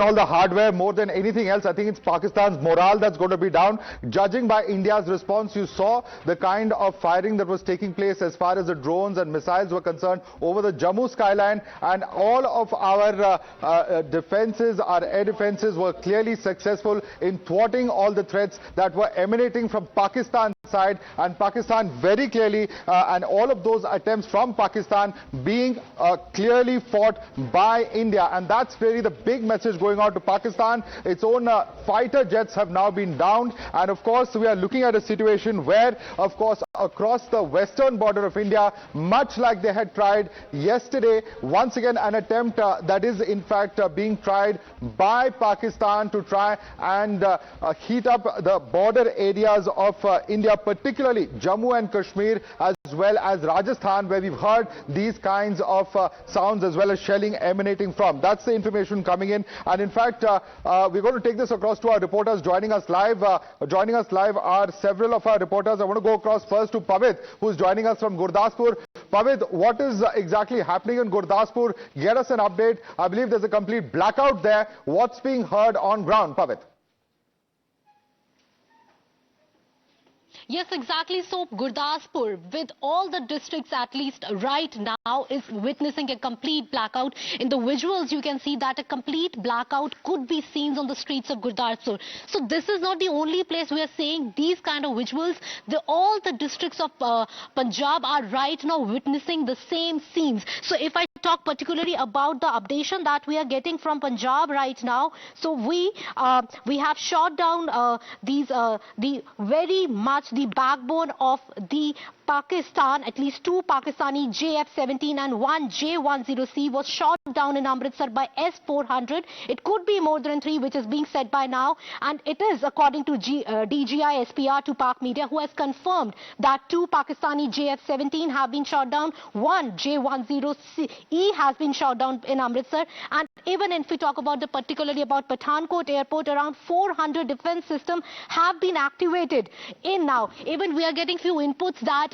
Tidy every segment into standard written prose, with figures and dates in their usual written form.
all the hardware more than anything else. I think it's Pakistan's morale that's going to be down. Judging by India's response, you saw the kind of firing that was taking place as far as the drones and missiles were concerned over the Jammu skyline, and all of our defenses, our air defenses, were clearly successful in thwarting all the threats that were emanating from Pakistan side, and Pakistan very clearly, and all of those attempts from Pakistan being clearly fought by India. And that's really the big message going out to Pakistan. Its own fighter jets have now been downed, and of course we are looking at a situation where, of course, across the western border of India, much like they had tried yesterday, once again an attempt that is in fact being tried by Pakistan to try and heat up the border areas of India, particularly Jammu and Kashmir as well as Rajasthan, where we've heard these kinds of sounds as well as shelling emanating from. That's the information coming in, and in fact we're going to take this across to our reporters joining us live. Joining us live are several of our reporters. I want to go across first to Pavit, who's joining us from Gurdaspur. Pavit, what is exactly happening in Gurdaspur? Get us an update. I believe there's a complete blackout there. What's being heard on ground, Pavit? Yes, exactly. So Gurdaspur, with all the districts at least right now, is witnessing a complete blackout. In the visuals, you can see that a complete blackout could be seen on the streets of Gurdaspur. So this is not the only place we are seeing these kind of visuals. All the districts of Punjab are right now witnessing the same scenes. So if I talk particularly about the updation that we are getting from Punjab right now, so we have shot down the very much the backbone of the Pakistan. At least 2 Pakistani JF-17 and 1 J-10C was shot down in Amritsar by S-400. It could be more than 3, which is being said by now, and it is according to DGI SPR to Pak Media, who has confirmed that 2 Pakistani JF-17 have been shot down, 1 J-10E has been shot down in Amritsar. And even if we talk about particularly about Pathankot airport, around 400 defense systems have been activated in now. Even we are getting few inputs that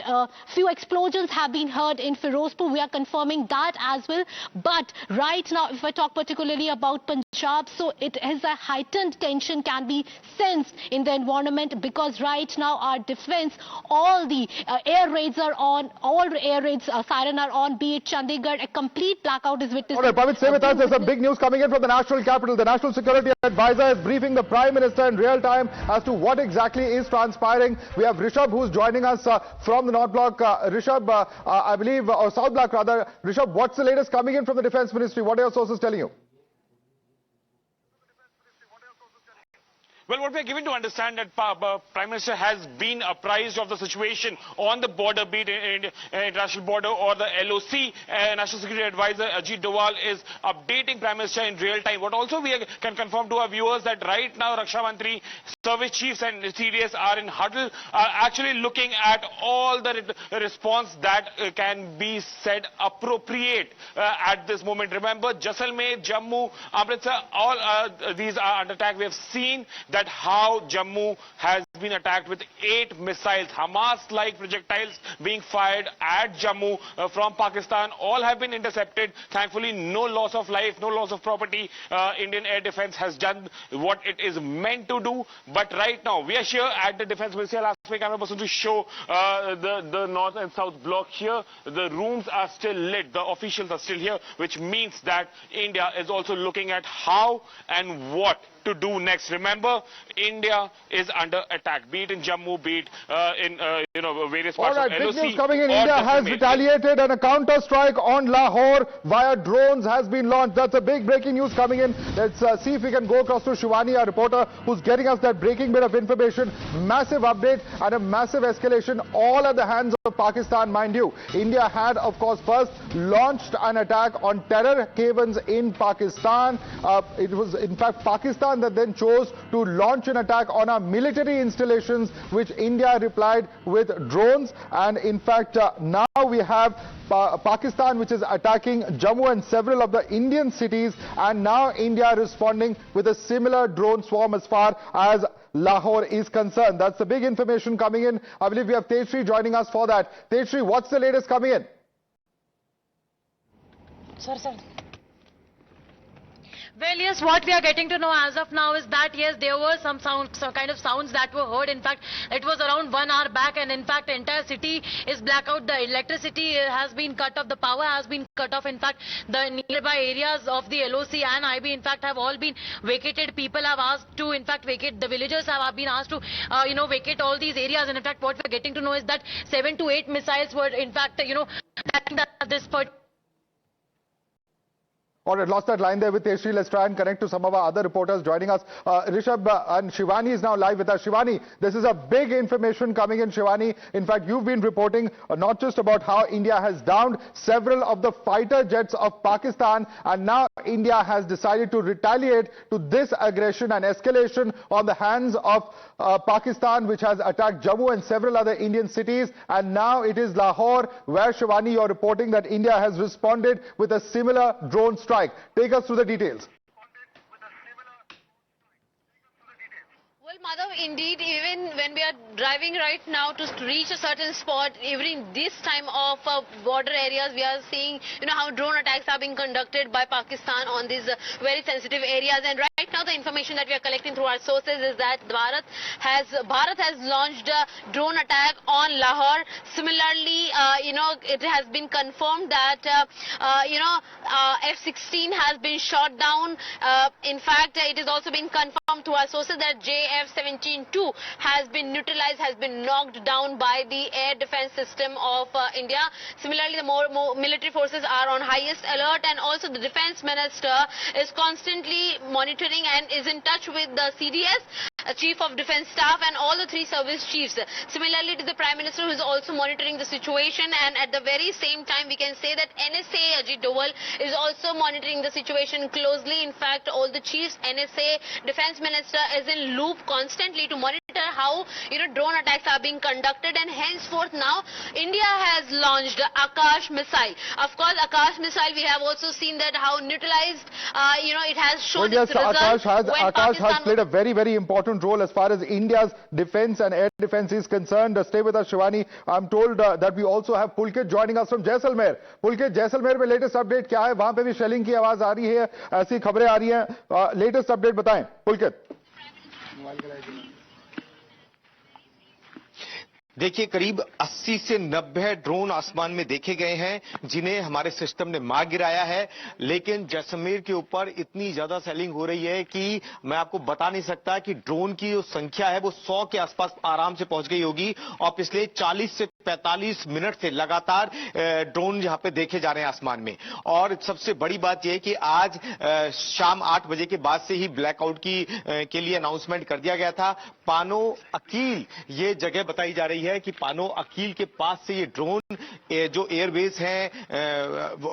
few explosions have been heard in Firozpur. We are confirming that as well. But right now, if I talk particularly about Punjab, so it is a heightened tension can be sensed in the environment, because right now our defense, all the air raids are on, all air raids siren are on, be it Chandigarh. A complete blackout is witnessed. All right, Pavit, stay with us. There's some big news coming in from the national capital. The National Security Advisor is briefing the Prime Minister in real time as to what exactly is transpiring. We have Rishabh, who's joining us from the North Block. Rishabh, I believe, or South Block rather. Rishabh, what's the latest coming in from the Defence Ministry? What are your sources telling you? Well, what we are given to understand that Prime Minister has been apprised of the situation on the border, be it in international border or the LOC. National Security Advisor Ajit Doval is updating Prime Minister in real time. What also we can confirm to our viewers that right now Raksha Mantri, service chiefs and CDS are in huddle, actually looking at all the response that can be said appropriate at this moment. Remember, Jaisalmer, Jammu, Amritsar, all these are under attack. We have seen that how Jammu has been attacked with 8 missiles, Hamas-like projectiles being fired at Jammu from Pakistan. All have been intercepted. Thankfully, no loss of life, no loss of property. Indian Air Defence has done what it is meant to do. But right now, we are here at the Defence Ministry. I'll ask my camera person to show the north and south block here. The rooms are still lit. The officials are still here, which means that India is also looking at how and what to do next. Remember, India is under attack, be it in Jammu, be it in various parts of LOC. Big news coming in. India has retaliated, and a counter strike on Lahore via drones has been launched. That's a big breaking news coming in. Let's see if we can go across to Shivani, our reporter, who's getting us that breaking bit of information. Massive update and a massive escalation, all at the hands of Pakistan, mind you. India had, of course, first launched an attack on terror havens in Pakistan. It was, in fact, Pakistan that then chose to launch an attack on our military installations, which India replied with drones. And in fact, now we have Pakistan, which is attacking Jammu and several of the Indian cities, and now India responding with a similar drone swarm as far as Lahore is concerned. That's the big information coming in. I believe we have Tejshri joining us for that. Tejshri, what's the latest coming in? Sir. Well, yes, what we are getting to know as of now is that, yes, there were some kind of sounds that were heard. In fact, it was around 1 hour back, and in fact, the entire city is blackout. The electricity has been cut off, the power has been cut off. In fact, the nearby areas of the LOC and IB, in fact, have all been vacated. People have asked to, in fact, vacate. The villagers have been asked to, vacate all these areas. And in fact, what we're getting to know is that 7 to 8 missiles were, in fact, attacking this particular. All right, lost that line there with Teshri. Let's try and connect to some of our other reporters joining us. Rishabh and Shivani is now live with us. Shivani, this is a big information coming in, Shivani. In fact, you've been reporting not just about how India has downed several of the fighter jets of Pakistan, and now India has decided to retaliate to this aggression and escalation on the hands of Pakistan, which has attacked Jammu and several other Indian cities. And now it is Lahore, where, Shivani, you're reporting that India has responded with a similar drone strike. Take us through the details. Well, Madhav, indeed, even when we are driving right now to reach a certain spot, even in this time of border areas, we are seeing, how drone attacks are being conducted by Pakistan on these very sensitive areas. And right now, the information that we are collecting through our sources is that Bharat has launched a drone attack on Lahore. Similarly, it has been confirmed that, F-16 has been shot down. In fact, it has also been confirmed through our sources that F-17-2 has been neutralized, has been knocked down by the air defense system of India. Similarly, the more military forces are on highest alert, and also the defense minister is constantly monitoring and is in touch with the CDS, Chief of Defence Staff, and all the 3 service chiefs. Similarly, to the Prime Minister, who is also monitoring the situation, and at the very same time, we can say that NSA Ajit Doval is also monitoring the situation closely. In fact, all the chiefs, NSA, Defence Minister is in loop constantly to monitor how drone attacks are being conducted, and henceforth now India has launched Akash missile. Of course, Akash missile, we have also seen that how neutralized it has shown its result. Akash has played a very, very important role as far as India's defense and air defense is concerned. Stay with us, Shivani. I'm told that we also have Pulkit joining us from Jaisalmer. Pulkit, Jaisalmer में latest update क्या है? वहां पे भी shelling की आवाज आ रही है, ऐसी खबरें आ रही हैं. Latest update बताएं, Pulkit. देखिए, करीब 80 से 90 ड्रोन आसमान में देखे गए हैं, जिन्हें हमारे सिस्टम ने मार गिराया है. लेकिन जैसलमेर के ऊपर इतनी ज्यादा सेलिंग हो रही है कि मैं आपको बता नहीं सकता कि ड्रोन की जो संख्या है वो 100 के आसपास आराम से पहुंच गई होगी. और पिछले 40 से 45 मिनट से लगातार ड्रोन यहां पे देखे जा रहे हैं आसमान में. और सबसे बड़ी बात यह है कि आज शाम 8 बजे के बाद से ही ब्लैकआउट के लिए अनाउंसमेंट कर दिया गया था. पानो अकील ये जगह बताई जा रही है कि पानो अकील के पास से ये ड्रोन जो एयरबेस हैं,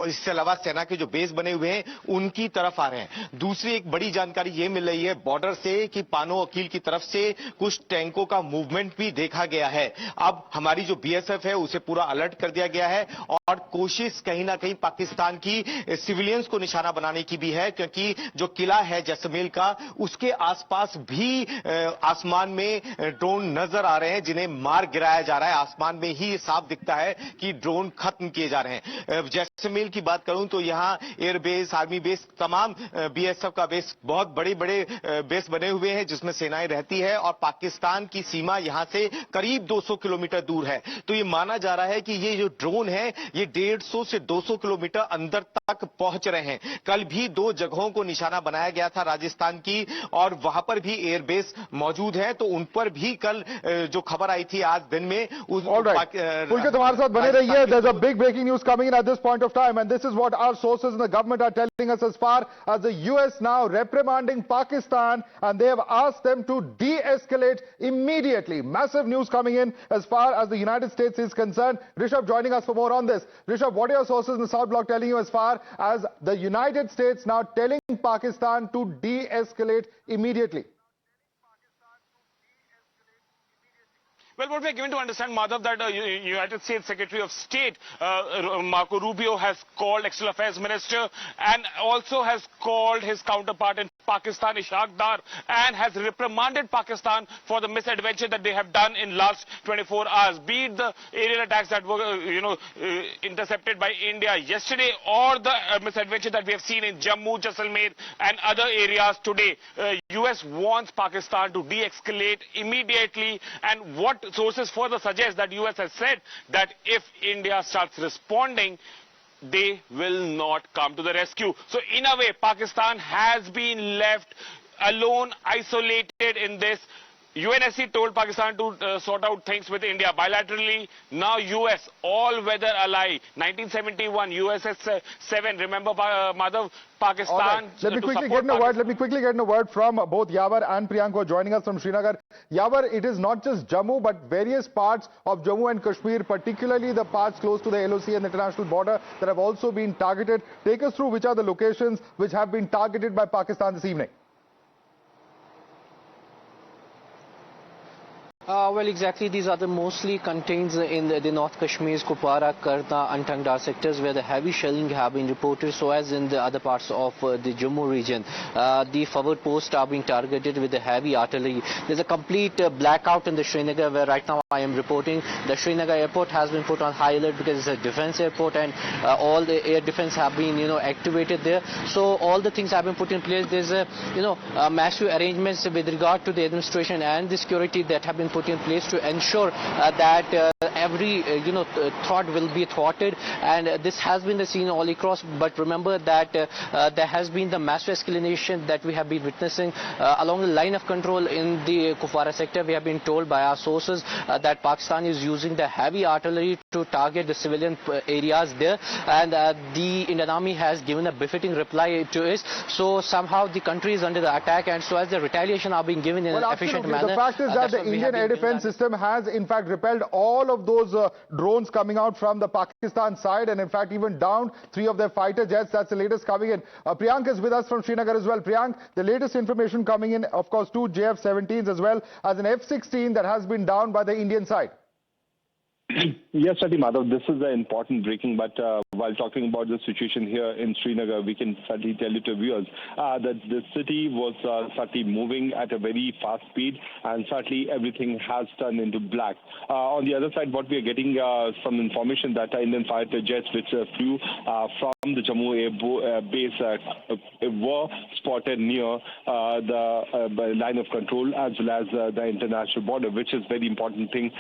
इससे अलावा सेना के जो बेस बने हुए हैं, उनकी तरफ आ रहे हैं. दूसरी एक बड़ी जानकारी ये मिल रही है बॉर्डर से कि पानो अकील की तरफ से कुछ टैंकों का मूवमेंट भी देखा गया है. अब हमारी जो बीएसएफ है उसे पूरा अलर्ट कर दिया गया है, और कोशिश कहीं ना कहीं पाकिस्तान की सिविलियंस को निशाना बनाने की भी है, क्योंकि जो किला है जैसलमेर का, उसके आसपास भी आसमान में ड्रोन नजर आ रहे हैं, जिन्हें मार गिराया जा रहा है. आसमान में ही साफ दिखता है कि ड्रोन खत्म किए जा रहे हैं. जैसलमेर की बात करूं तो यहां एयरबेस, आर्मी बेस, तमाम बीएसएफ का बेस, बहुत बड़े बड़े बेस बने हुए हैं जिसमें सेनाएं रहती है, और पाकिस्तान की सीमा यहां से करीब 200 किलोमीटर दूर है. तो ये माना जा रहा है कि ये जो ड्रोन है ये 150 से 200 किलोमीटर अंदर तक पहुंच रहे हैं. कल भी 2 जगहों को निशाना बनाया गया था राजस्थान की, और वहां पर भी एयरबेस मौजूद है. तो उन पर भी कल जो खबर आई थी आज दिन में. Pulkit, हमारे साथ बने रहिए. There's a big breaking news coming in at this point of time, and this is what our sources in the government are telling us as far as the US now reprimanding Pakistan, and they have asked them to de-escalate immediately. Massive news coming in as far as the United States is concerned. Rishabh joining us for more on this. Rishabh, what are your sources in the South Block telling you as far as the United States now telling Pakistan to de-escalate immediately? Well, what we are given to understand, Madhav, that United States Secretary of State Marco Rubio has called External Affairs Minister, and also has called his counterpart in Pakistan Ishaqdar and has reprimanded Pakistan for the misadventure that they have done in last 24 hours, be it the aerial attacks that were, intercepted by India yesterday, or the misadventure that we have seen in Jammu, Jaisalmer and other areas today. US wants Pakistan to de-escalate immediately, and what sources further suggest that US has said that if India starts responding, they will not come to the rescue. So in a way, Pakistan has been left alone, isolated in this. UNSC told Pakistan to sort out things with India bilaterally. Now US, all-weather ally, 1971, USS 7, remember Madhav, Pakistan. Right. Let me quickly get in a word from both Yavar and Priyank who are joining us from Srinagar. Yavar, it is not just Jammu, but various parts of Jammu and Kashmir, particularly the parts close to the LOC and the international border, that have also been targeted. Take us through which are the locations which have been targeted by Pakistan this evening. Well, exactly. These are the mostly contains in the North Kashmir's Kupwara, Karta and Tangdar sectors where the heavy shelling have been reported, so as in the other parts of the Jammu region. The forward posts are being targeted with the heavy artillery. There's a complete blackout in the Srinagar where right now I am reporting. The Srinagar airport has been put on high alert because it's a defense airport and all the air defense have been, activated there. So all the things have been put in place. There's massive arrangements with regard to the administration and the security that have been put in place to ensure that every thought will be thwarted, and this has been the scene all across. But remember that there has been the massive escalation that we have been witnessing along the line of control in the Kupwara sector. We have been told by our sources that Pakistan is using the heavy artillery to target the civilian areas there, and the Indian Army has given a befitting reply to it. So somehow the country is under the attack, and so as the retaliation are being given in an efficient manner. The fact is that the Indian air defense system has in fact repelled all of those drones coming out from the Pakistan side, and in fact even downed 3 of their fighter jets. That's the latest coming in. Priyank is with us from Srinagar as well. Priyank, the latest information coming in, of course, 2 JF-17s as well as an F-16 that has been downed by the Indian side. Yes, certainly, Madhav. This is an important breaking, but while talking about the situation here in Srinagar, we can certainly tell you to viewers that the city was certainly moving at a very fast speed, and certainly everything has turned into black. On the other side, what we are getting some information that Indian fighter jets which flew from the Jammu air base were spotted near the line of control as well as the international border, which is very important thing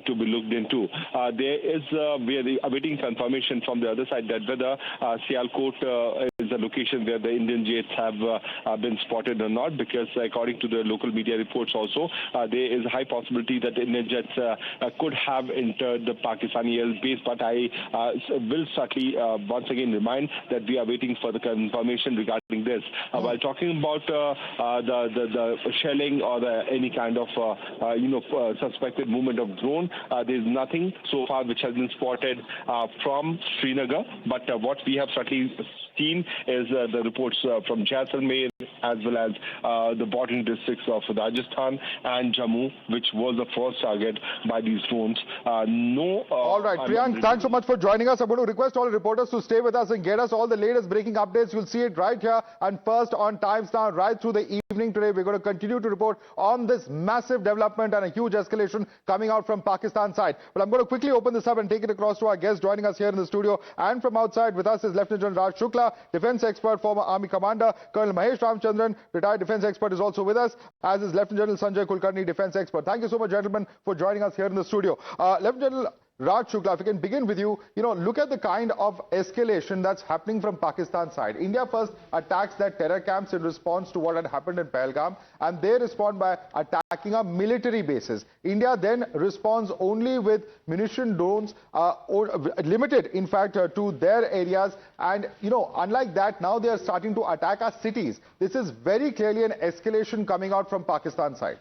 to be looked into. We are awaiting confirmation from the other side that whether Sialkot is a location where the Indian jets have been spotted or not, because according to the local media reports also, there is a high possibility that Indian jets could have entered the Pakistani air base. But I will certainly once again remind that we are waiting for the confirmation regarding this. While talking about the shelling or any kind of suspected movement of drone, there is nothing so far which has been spotted from Srinagar, but what we have certainly seen is the reports from Jaisalmer as well as the bordering districts of Rajasthan and Jammu, which was the first target by these drones. All right, Priyank, thanks so much for joining us. I'm going to request all reporters to stay with us and get us all the latest breaking updates. You'll see it right here and first on Times Now right through the evening today. We're going to continue to report on this massive development and a huge escalation coming out from Pakistan side. But I'm going to quickly open this up and take it across to our guest joining us here in the studio. And from outside with us is Lieutenant General Raj Shukla, defense expert, former army commander. Colonel Mahesh Ramchandran, retired defense expert, is also with us, as is Lieutenant General Sanjay Kulkarni, defense expert. Thank you so much, gentlemen, for joining us here in the studio. Lieutenant General Raj Shukla, if we can begin with you, look at the kind of escalation that's happening from Pakistan side. India first attacks their terror camps in response to what had happened in Pahalgam, and they respond by attacking our military bases. India then responds only with munition drones, limited in fact to their areas, and unlike that, now they are starting to attack our cities. This is very clearly an escalation coming out from Pakistan side.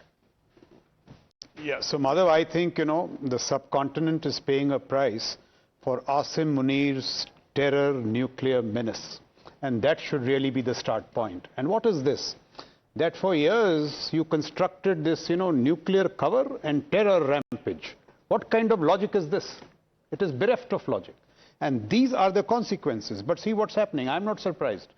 Yeah, so Madhav, I think, the subcontinent is paying a price for Asim Munir's terror nuclear menace. And that should really be the start point. And what is this? That for years you constructed this, nuclear cover and terror rampage. What kind of logic is this? It is bereft of logic. And these are the consequences. But see what's happening. I'm not surprised.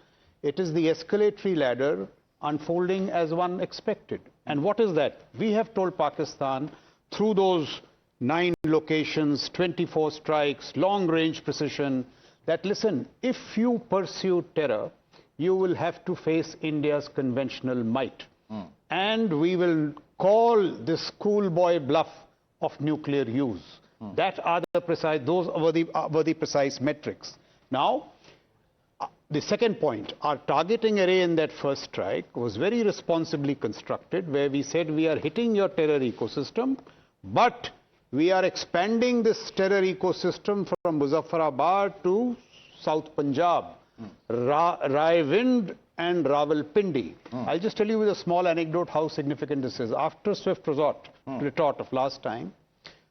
It is the escalatory ladder unfolding as one expected. And what is that? We have told Pakistan through those 9 locations, 24 strikes, long-range precision, that listen, if you pursue terror, you will have to face India's conventional might. And we will call this schoolboy bluff of nuclear use. That are the precise, those were the precise metrics. Now, the second point, our targeting array in that first strike was very responsibly constructed, where we said we are hitting your terror ecosystem, but we are expanding this terror ecosystem from Muzaffarabad to South Punjab, Raiwind and Rawalpindi. I'll just tell you with a small anecdote how significant this is. After swift retort of last time,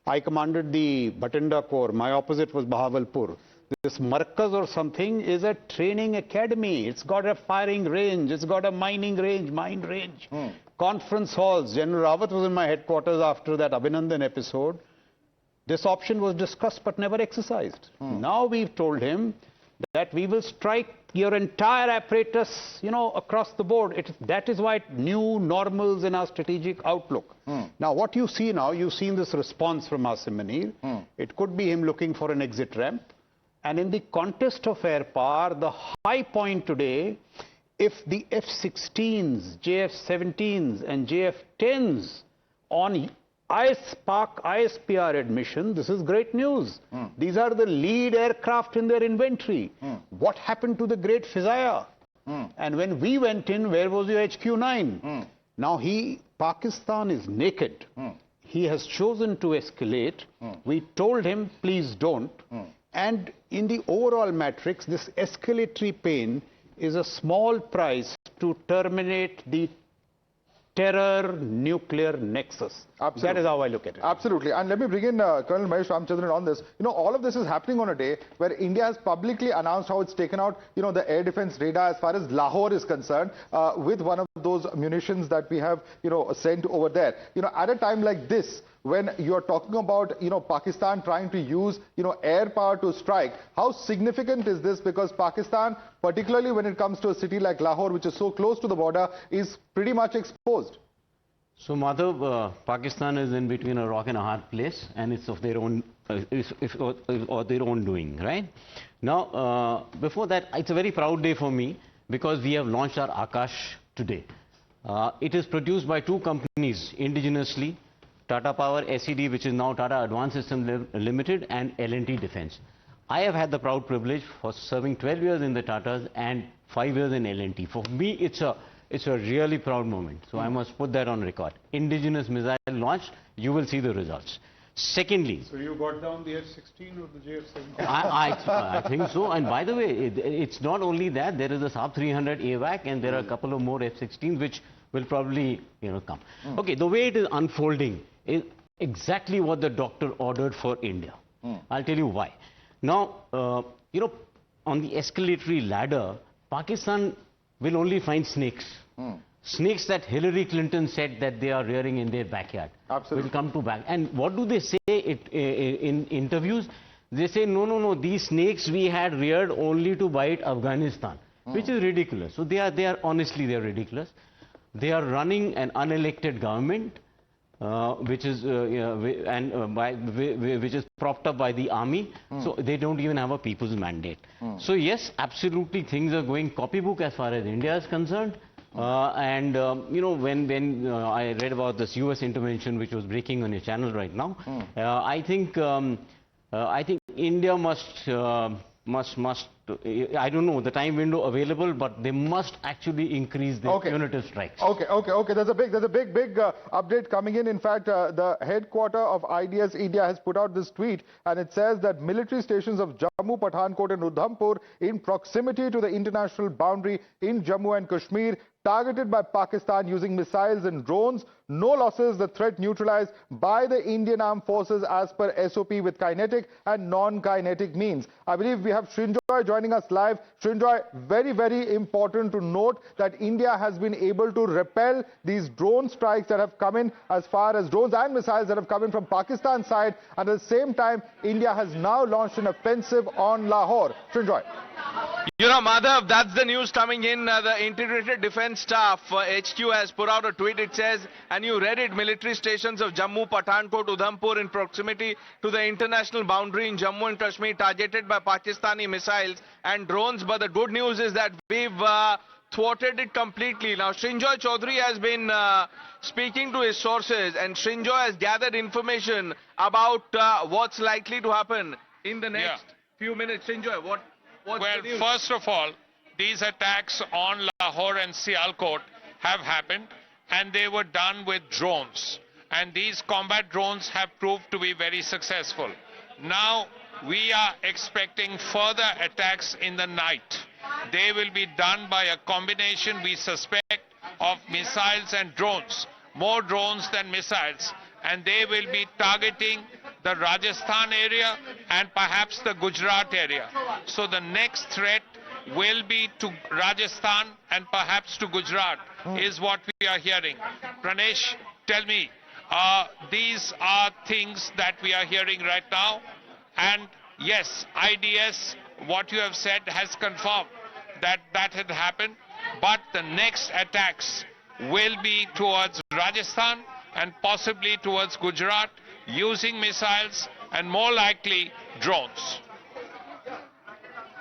I commanded the Bhatinda Corps. My opposite was Bahawalpur. This Markaz or something is a training academy. It's got a firing range. It's got a mining range, mine range. Conference halls. General Rawat was in my headquarters after that Abhinandan episode. This option was discussed but never exercised. Now we've told him that we will strike your entire apparatus, across the board. That is why new normals in our strategic outlook. Now, what you see now, you've seen this response from Asim Munir. It could be him looking for an exit ramp. And in the contest of air power, the high point today, if the F-16s, JF-17s and JF-10s on ISPR admission, this is great news. These are the lead aircraft in their inventory. What happened to the great Fizaya? And when we went in, where was your HQ-9? Now Pakistan is naked. He has chosen to escalate. We told him, please don't. And in the overall matrix, this escalatory pain is a small price to terminate the terror nuclear nexus. Absolutely. That is how I look at it. Absolutely. And let me bring in Colonel Mahesh Ramchandran on this. All of this is happening on a day where India has publicly announced how it's taken out, the air defense radar as far as Lahore is concerned, with one of those munitions that we have, sent over there. At a time like this, when you're talking about, Pakistan trying to use, air power to strike, how significant is this? Because Pakistan, particularly when it comes to a city like Lahore, which is so close to the border, is pretty much exposed. So, Madhav, Pakistan is in between a rock and a hard place, and it's of their own, or their own doing, right? Now, before that, it's a very proud day for me because we have launched our Akash today. It is produced by 2 companies indigenously, Tata Power SED, which is now Tata Advanced Systems Limited, and L&T Defence. I have had the proud privilege for serving 12 years in the Tatas and 5 years in L&T. For me, it's a really proud moment. So I must put that on record. Indigenous missile launched, you will see the results. Secondly... So you got down the F-16 or the JF-17? I think so. And by the way, it's not only that. There is a Saab 300 AWAC and there are a couple of more F-16s which will probably, come. Okay, the way it is unfolding is exactly what the doctor ordered for India. I'll tell you why. Now, on the escalatory ladder, Pakistan will only find snakes. Snakes that Hillary Clinton said that they are rearing in their backyard. Absolutely. Will come to back. And what do they say in interviews? They say, no, these snakes we had reared only to bite Afghanistan, which is ridiculous. So honestly, they are ridiculous. They are running an unelected government, which is which is propped up by the army. So they don't even have a people's mandate. So yes, absolutely, things are going copybook as far as India is concerned. When I read about this US intervention, which was breaking on your channel right now, I think India must. I don't know the time window available, but they must actually increase their punitive strikes. Okay. There's a big update coming in. In fact, the headquarter of IDS India has put out this tweet, and it says that military stations of Jammu, Pathankot and Udhampur in proximity to the international boundary in Jammu and Kashmir targeted by Pakistan using missiles and drones. No losses, the threat neutralized by the Indian Armed Forces as per SOP with kinetic and non-kinetic means. I believe we have Srinjoy joining joining us live. Srinjoy, very, very important to note that India has been able to repel these drone strikes that have come in, as far as drones and missiles that have come in from Pakistan's side. And at the same time, India has now launched an offensive on Lahore. Srinjoy. You know, Madhav, that's the news coming in. The Integrated Defense Staff, HQ, has put out a tweet. It says, and you read it, military stations of Jammu, Pathankot, Udhampur in proximity to the international boundary in Jammu and Kashmir targeted by Pakistani missiles and drones. But the good news is that we've thwarted it completely. Now, Srinjoy Chaudhary has been speaking to his sources, and Srinjoy has gathered information about what's likely to happen in the next few minutes. Srinjoy, what's the news? First of all, these attacks on Lahore and Sialkot have happened, and they were done with drones. And these combat drones have proved to be very successful. Now, we are expecting further attacks in the night. They will be done by a combination, we suspect, of missiles and drones. More drones than missiles. And they will be targeting the Rajasthan area and perhaps the Gujarat area. So the next threat will be to Rajasthan and perhaps to Gujarat, is what we are hearing. Pranesh, tell me, these are things that we are hearing right now. And yes, IDS, what you have said, has confirmed that that had happened. But the next attacks will be towards Rajasthan and possibly towards Gujarat, using missiles and more likely drones.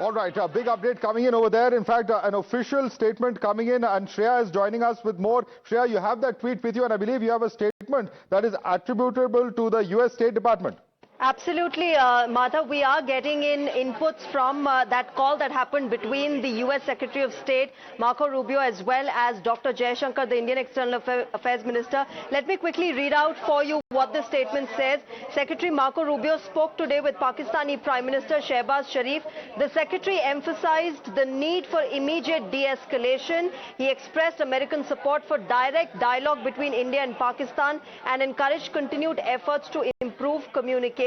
All right, a big update coming in over there. In fact, an official statement coming in, and Shreya is joining us with more. Shreya, you have that tweet with you, and I believe you have a statement that is attributable to the US State Department. Absolutely, Madhav. We are getting in inputs from that call that happened between the US Secretary of State, Marco Rubio, as well as Dr. Jaishankar, the Indian External Affairs Minister. Let me quickly read out for you what the statement says. Secretary Marco Rubio spoke today with Pakistani Prime Minister Shehbaz Sharif. The Secretary emphasized the need for immediate de-escalation. He expressed American support for direct dialogue between India and Pakistan and encouraged continued efforts to improve communication.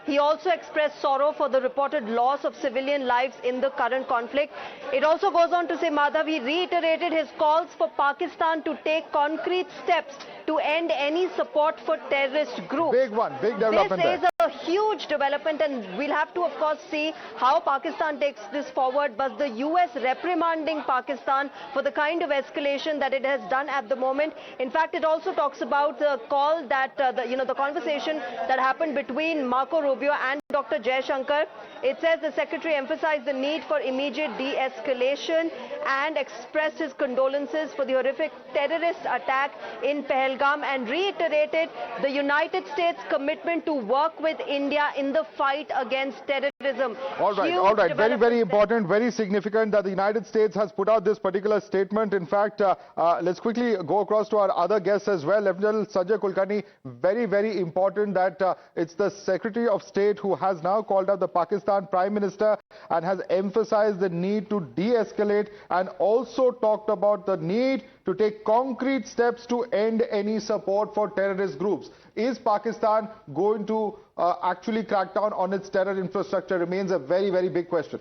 He also expressed sorrow for the reported loss of civilian lives in the current conflict. It also goes on to say, Madhav, he reiterated his calls for Pakistan to take concrete steps to end any support for terrorist groups. Big one, big development. This is a huge development, and we'll have to, of course, see how Pakistan takes this forward. But the US reprimanding Pakistan for the kind of escalation that it has done at the moment. In fact, it also talks about the call that, the conversation that happened between Marco Rubio and Dr. Jaishankar. It says the Secretary emphasized the need for immediate de-escalation and expressed his condolences for the horrific terrorist attack in Pahalgam and reiterated the United States' commitment to work with India in the fight against terrorism. All right. Very, very important, very significant that the United States has put out this particular statement. In fact, let's quickly go across to our other guests as well. Lieutenant Sanjay Kulkarni, very, very important that it's the Secretary of State who has now called up the Pakistan Prime Minister and has emphasized the need to de-escalate and also talked about the need to take concrete steps to end any support for terrorist groups. Is Pakistan going to actually crack down on its terror infrastructure? Remains a very, very big question.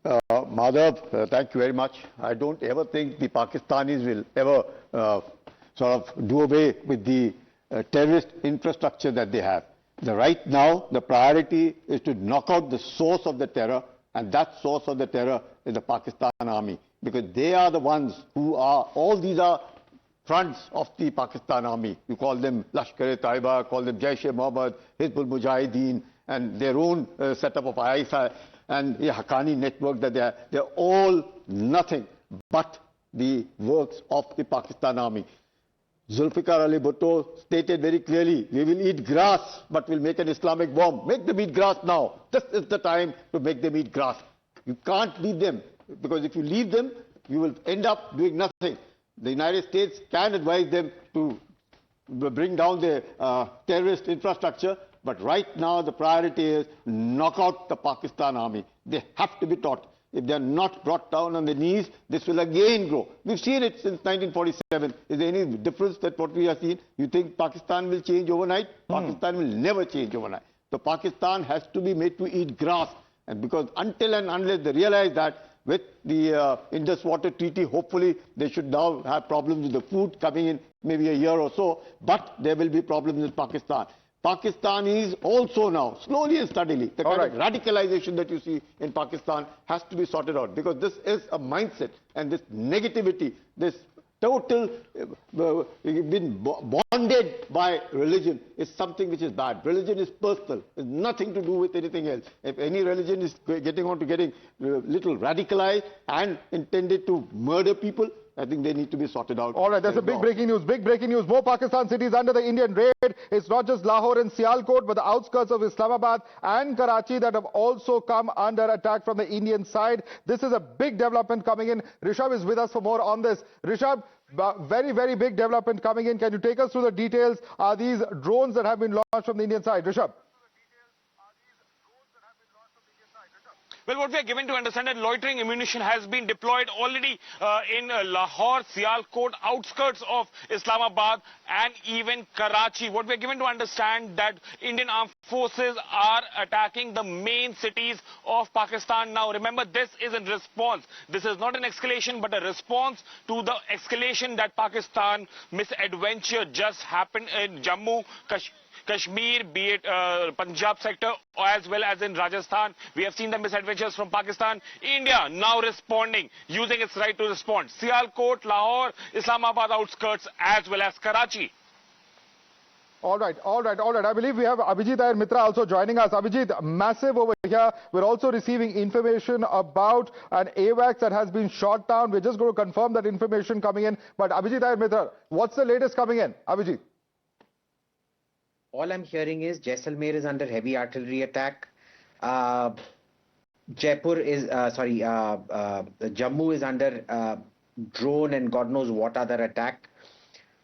Madhav, thank you very much. I don't ever think the Pakistanis will ever sort of do away with the terrorist infrastructure that they have. Right now, the priority is to knock out the source of the terror, and that source of the terror is the Pakistan army, because they are the ones who are, all these are fronts of the Pakistan army. You call them Lashkar-e-Taiba, call them Jaish-e-Mohammed, Hizbul Mujahideen, and their own setup of ISI and the Haqqani network that they're all nothing but the works of the Pakistan army. Zulfikar Ali Bhutto stated very clearly, we will eat grass, but we'll make an Islamic bomb. Make them eat grass now. This is the time to make them eat grass. You can't leave them, because if you leave them, you will end up doing nothing. The United States can advise them to bring down their terrorist infrastructure, but right now the priority is knock out the Pakistan army. They have to be taught. If they are not brought down on their knees, this will again grow. We've seen it since 1947. Is there any difference that what we have seen? You think Pakistan will change overnight? Pakistan will never change overnight. So Pakistan has to be made to eat grass. And because until and unless they realize that with the Indus Water Treaty, hopefully they should now have problems with the food coming in maybe a year or so, but there will be problems in Pakistan. Pakistan is also now, slowly and steadily, the kind of radicalization that you see in Pakistan has to be sorted out, because this is a mindset, and this negativity, this total been bonded by religion is something which is bad. Religion is personal. It's nothing to do with anything else. If any religion is getting little radicalized and intended to murder people, I think they need to be sorted out. All right, that's a big breaking news. Big breaking news. More Pakistan cities under the Indian raid. It's not just Lahore and Sialkot, but the outskirts of Islamabad and Karachi that have also come under attack from the Indian side. This is a big development coming in. Rishabh is with us for more on this. Rishabh, very, very big development coming in. Can you take us through the details? Are these drones that have been launched from the Indian side? Rishabh. Well, what we are given to understand that loitering ammunition has been deployed already in Lahore, Sialkot, outskirts of Islamabad and even Karachi. What we are given to understand that Indian armed forces are attacking the main cities of Pakistan now. Remember, this is in response. This is not an escalation, but a response to the escalation that Pakistan misadventure just happened in Jammu, Kashmir, be it Punjab sector as well as in Rajasthan. We have seen the misadventures from Pakistan. India now responding, using its right to respond. Sialkot, Lahore, Islamabad outskirts as well as Karachi. All right. I believe we have Abhijit Iyer Mitra also joining us. Abhijit, massive over here. We're also receiving information about an AWACS that has been shot down. We're just going to confirm that information coming in. But Abhijit Iyer Mitra, what's the latest coming in? Abhijit. All I'm hearing is Jaisalmer is under heavy artillery attack. Jammu is under drone and God knows what other attack.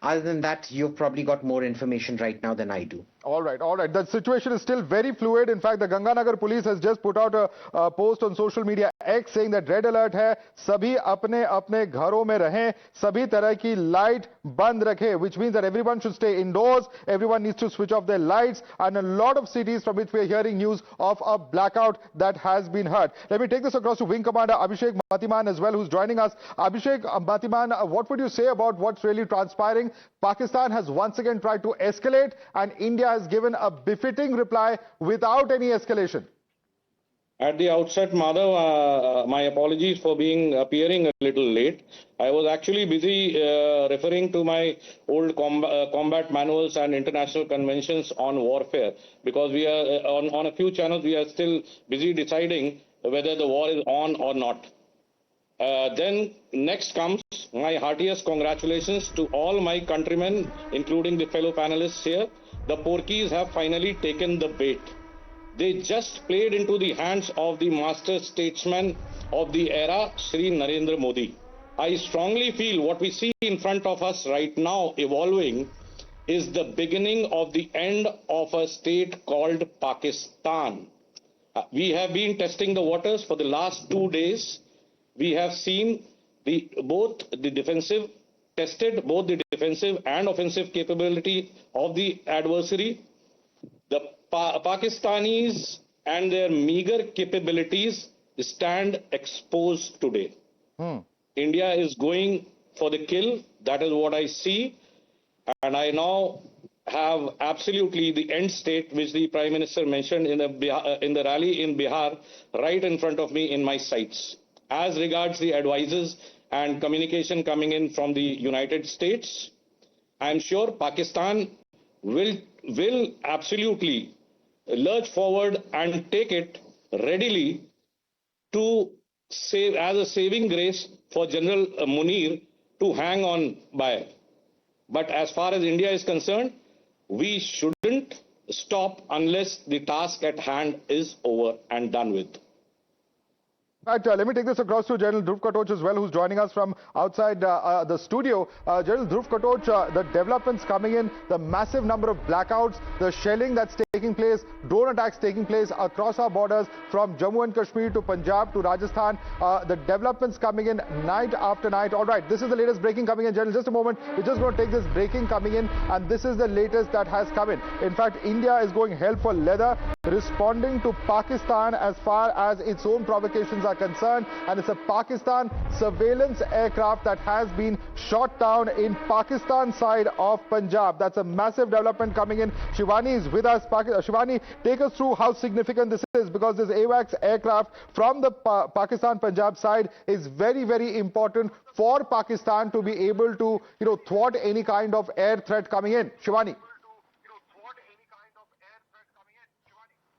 Other than that, you've probably got more information right now than I do. All right. The situation is still very fluid. In fact, the Ganganagar police has just put out a post on social media X saying that red alert hai, sabhi apne apne gharon mein rahein, sabhi tarah ki light band rakhe, which means that everyone should stay indoors, everyone needs to switch off their lights, and a lot of cities from which we are hearing news of a blackout that has been heard. Let me take this across to Wing Commander Abhishek Matiman as well, who's joining us. Abhishek Matiman, what would you say about what's really transpiring? Pakistan has once again tried to escalate, and India has given a befitting reply without any escalation. At the outset, Madhav, my apologies for appearing a little late. I was actually busy referring to my old combat manuals and international conventions on warfare, because we are on a few channels we are still busy deciding whether the war is on or not. Then next comes my heartiest congratulations to all my countrymen, including the fellow panelists here. The Porkies have finally taken the bait. They just played into the hands of the master statesman of the era, Shri Narendra Modi. I strongly feel what we see in front of us right now evolving is the beginning of the end of a state called Pakistan. We have been testing the waters for the last 2 days. We have seen both the defensive and offensive capability of the adversary. The Pakistanis and their meager capabilities stand exposed today. India is going for the kill. That is what I see. And I now have absolutely the end state, which the Prime Minister mentioned in the rally in Bihar, right in front of me in my sights. As regards the advices and communication coming in from the United States, I am sure Pakistan will absolutely lurch forward and take it readily to save as a saving grace for General Munir to hang on by. But as far as India is concerned, we shouldn't stop unless the task at hand is over and done with. Right, let me take this across to General Dhruv Katoch as well, who's joining us from outside the studio. General Dhruv Katoch, the developments coming in, the massive number of blackouts, the shelling that's taking place, drone attacks taking place across our borders from Jammu and Kashmir to Punjab to Rajasthan, the developments coming in night after night. All right, this is the latest breaking coming in, General. Just a moment, we're just going to take this breaking coming in, and this is the latest that has come in. In fact, India is going hell for leather. responding to Pakistan as far as its own provocations are concerned, and it's a Pakistan surveillance aircraft that has been shot down in Pakistan side of Punjab. That's a massive development coming in. Shivani is with us. Shivani, take us through how significant this is, because this AWACS aircraft from the Pakistan Punjab side is very, very important for Pakistan to be able to, thwart any kind of air threat coming in. Shivani.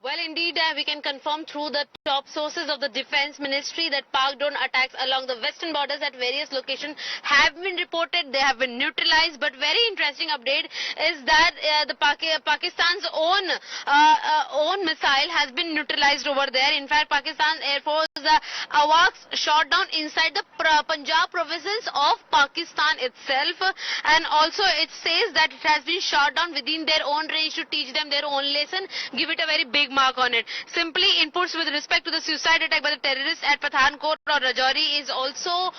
Well, indeed, we can confirm through the top sources of the Defense Ministry that Pak drone attacks along the western borders at various locations have been reported. They have been neutralized. But very interesting update is that Pakistan's own missile has been neutralized over there. In fact, Pakistan Air Force AWACS shot down inside the Punjab provinces of Pakistan itself, and also it says that it has been shot down within their own range to teach them their own lesson, give it a very big mark on it. Simply inputs with respect to the suicide attack by the terrorists at Pathankot or Rajouri is also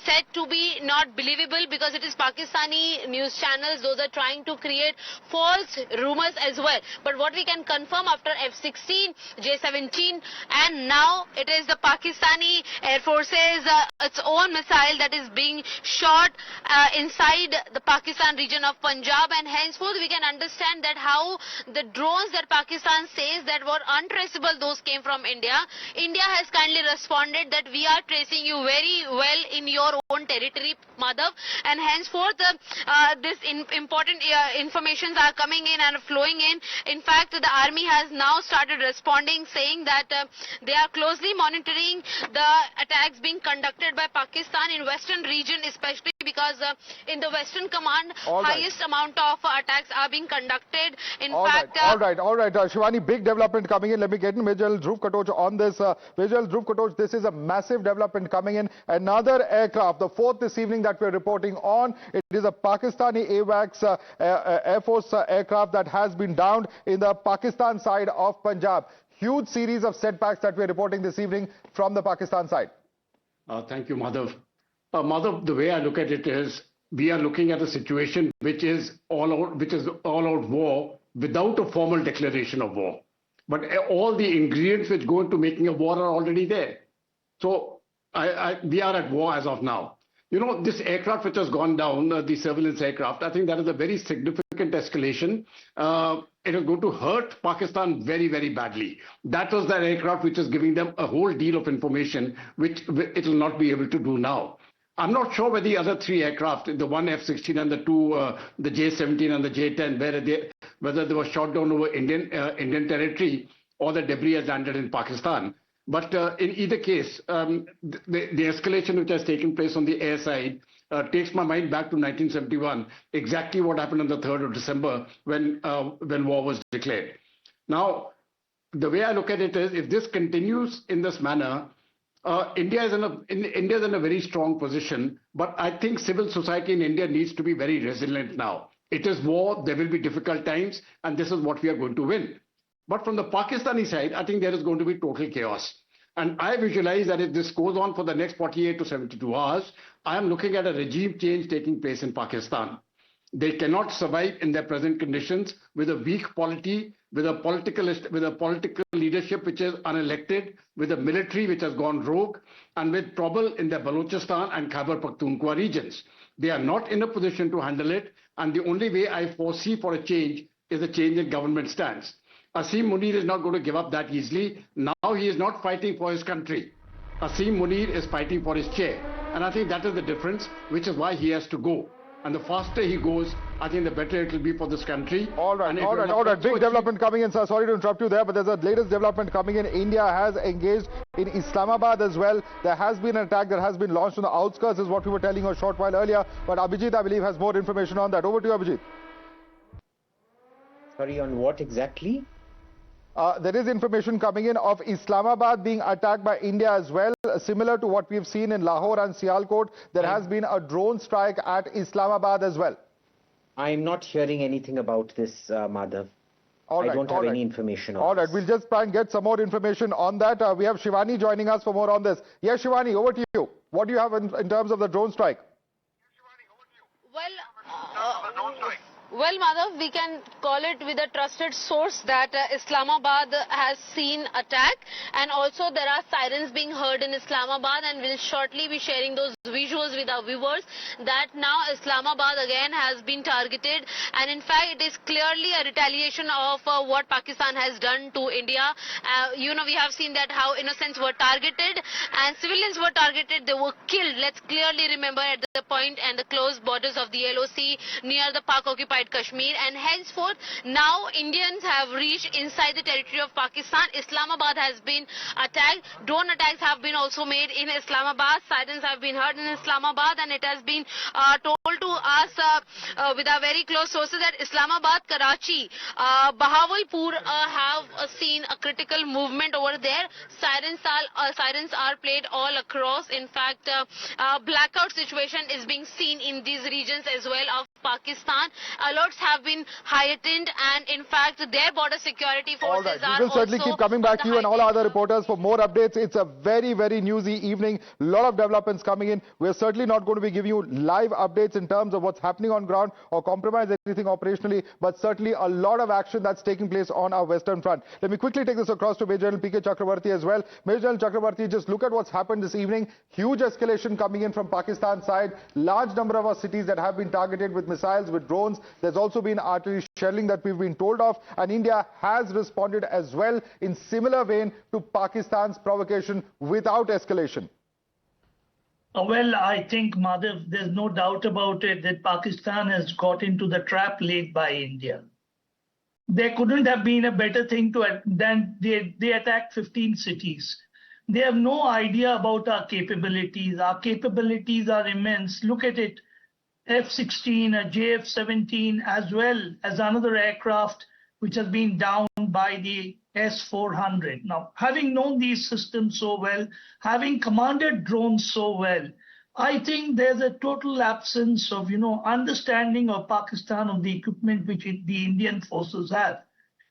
said to be not believable, because it is Pakistani news channels. Those are trying to create false rumors as well. But what we can confirm after F-16, J-17, and now it is the Pakistani Air Force's its own missile that is being shot inside the Pakistan region of Punjab, and henceforth we can understand that how the drones that Pakistan says that were untraceable, those came from India. India has kindly responded that we are tracing you very well in your own territory, Madhav, and henceforth this important informations are coming in and flowing in. In fact, the army has now started responding, saying that they are closely monitoring the attacks being conducted by Pakistan in western region, especially because in the Western Command, highest amount of attacks are being conducted. In fact, all right. Shivani, big development coming in. Let me get in Major Dhruv Katoch on this. Major Dhruv Katoch, this is a massive development coming in. Another aircraft, the fourth this evening that we're reporting on. It is a Pakistani AWACS Air Force aircraft that has been downed in the Pakistan side of Punjab. Huge series of setbacks that we're reporting this evening from the Pakistan side. Thank you, Madhav. Madhav, the way I look at it is, we are looking at a situation which is all-out war without a formal declaration of war. But all the ingredients which go into making a war are already there. So we are at war as of now. This aircraft which has gone down, the surveillance aircraft, I think that is a very significant escalation. It is going to hurt Pakistan very, very badly. That was that aircraft which is giving them a whole deal of information, which it will not be able to do now. I'm not sure whether the other three aircraft, the one F-16 and the two, the J-17 and the J-10, whether they were shot down over Indian territory or the debris has landed in Pakistan. But in either case, the escalation which has taken place on the air side takes my mind back to 1971, exactly what happened on the 3rd of December when war was declared. Now, the way I look at it is, if this continues in this manner, India is in a very strong position, but I think civil society in India needs to be very resilient now. It is war, there will be difficult times, and this is what we are going to win. But from the Pakistani side, I think there is going to be total chaos. And I visualize that if this goes on for the next 48 to 72 hours, I am looking at a regime change taking place in Pakistan. They cannot survive in their present conditions with a weak polity, with a political leadership which is unelected, with a military which has gone rogue, and with trouble in the Balochistan and Khyber Pakhtunkhwa regions. They are not in a position to handle it, and the only way I foresee for a change is a change in government stance. Asim Munir is not going to give up that easily. Now he is not fighting for his country. Asim Munir is fighting for his chair. And I think that is the difference, which is why he has to go. And the faster he goes, I think the better it will be for this country. All right. Big development coming in, sir. Sorry to interrupt you there, but there's a latest development coming in. India has engaged in Islamabad as well. There has been an attack that has been launched on the outskirts, is what we were telling you a short while earlier. But Abhijit, I believe, has more information on that. Over to you, Abhijit. Sorry, on what exactly? There is information coming in of Islamabad being attacked by India as well, similar to what we've seen in Lahore and Sialkot. There has been a drone strike at Islamabad as well. I'm not hearing anything about this, Madhav. I don't have any information on this. We'll just try and get some more information on that. We have Shivani joining us for more on this. Yes, Shivani, over to you. What do you have in terms of the drone strike? Well, Madhav, we can call it with a trusted source that Islamabad has seen attack, and also there are sirens being heard in Islamabad, and we'll shortly be sharing those visuals with our viewers that now Islamabad again has been targeted, and in fact it is clearly a retaliation of what Pakistan has done to India. We have seen that how innocents were targeted and civilians were targeted, they were killed. Let's clearly remember at the point and the close borders of the LOC near the Pak-occupied Kashmir, and henceforth now Indians have reached inside the territory of Pakistan. Islamabad has been attacked. Drone attacks have been also made in Islamabad. Sirens have been heard in Islamabad, and it has been told to us with our very close sources that Islamabad, Karachi, Bahawalpur have seen a critical movement over there. Sirens are played all across. In fact, blackout situation is being seen in these regions as well of Pakistan. Alerts have been heightened, and in fact their border security forces are also... We will certainly keep coming back to you and all other reporters for more updates. It's a very, very newsy evening. A lot of developments coming in. We're certainly not going to be giving you live updates in terms of what's happening on ground or compromise anything operationally, but certainly a lot of action that's taking place on our western front. Let me quickly take this across to Major General P.K. Chakrabarti as well. Major General Chakrabarti, just look at what's happened this evening. Huge escalation coming in from Pakistan side. Large number of our cities that have been targeted with missiles, with drones. There's also been artillery shelling that we've been told of, and India has responded as well in similar vein to Pakistan's provocation without escalation. Well, I think, Madhav, there's no doubt about it that Pakistan has got into the trap laid by India. There couldn't have been a better thing than they attacked 15 cities. They have no idea about our capabilities. Our capabilities are immense. Look at it. F-16, a JF-17, as well as another aircraft which has been downed by the S-400. Now, having known these systems so well, having commanded drones so well, I think there's a total absence of, understanding of Pakistan of the equipment which the Indian forces have.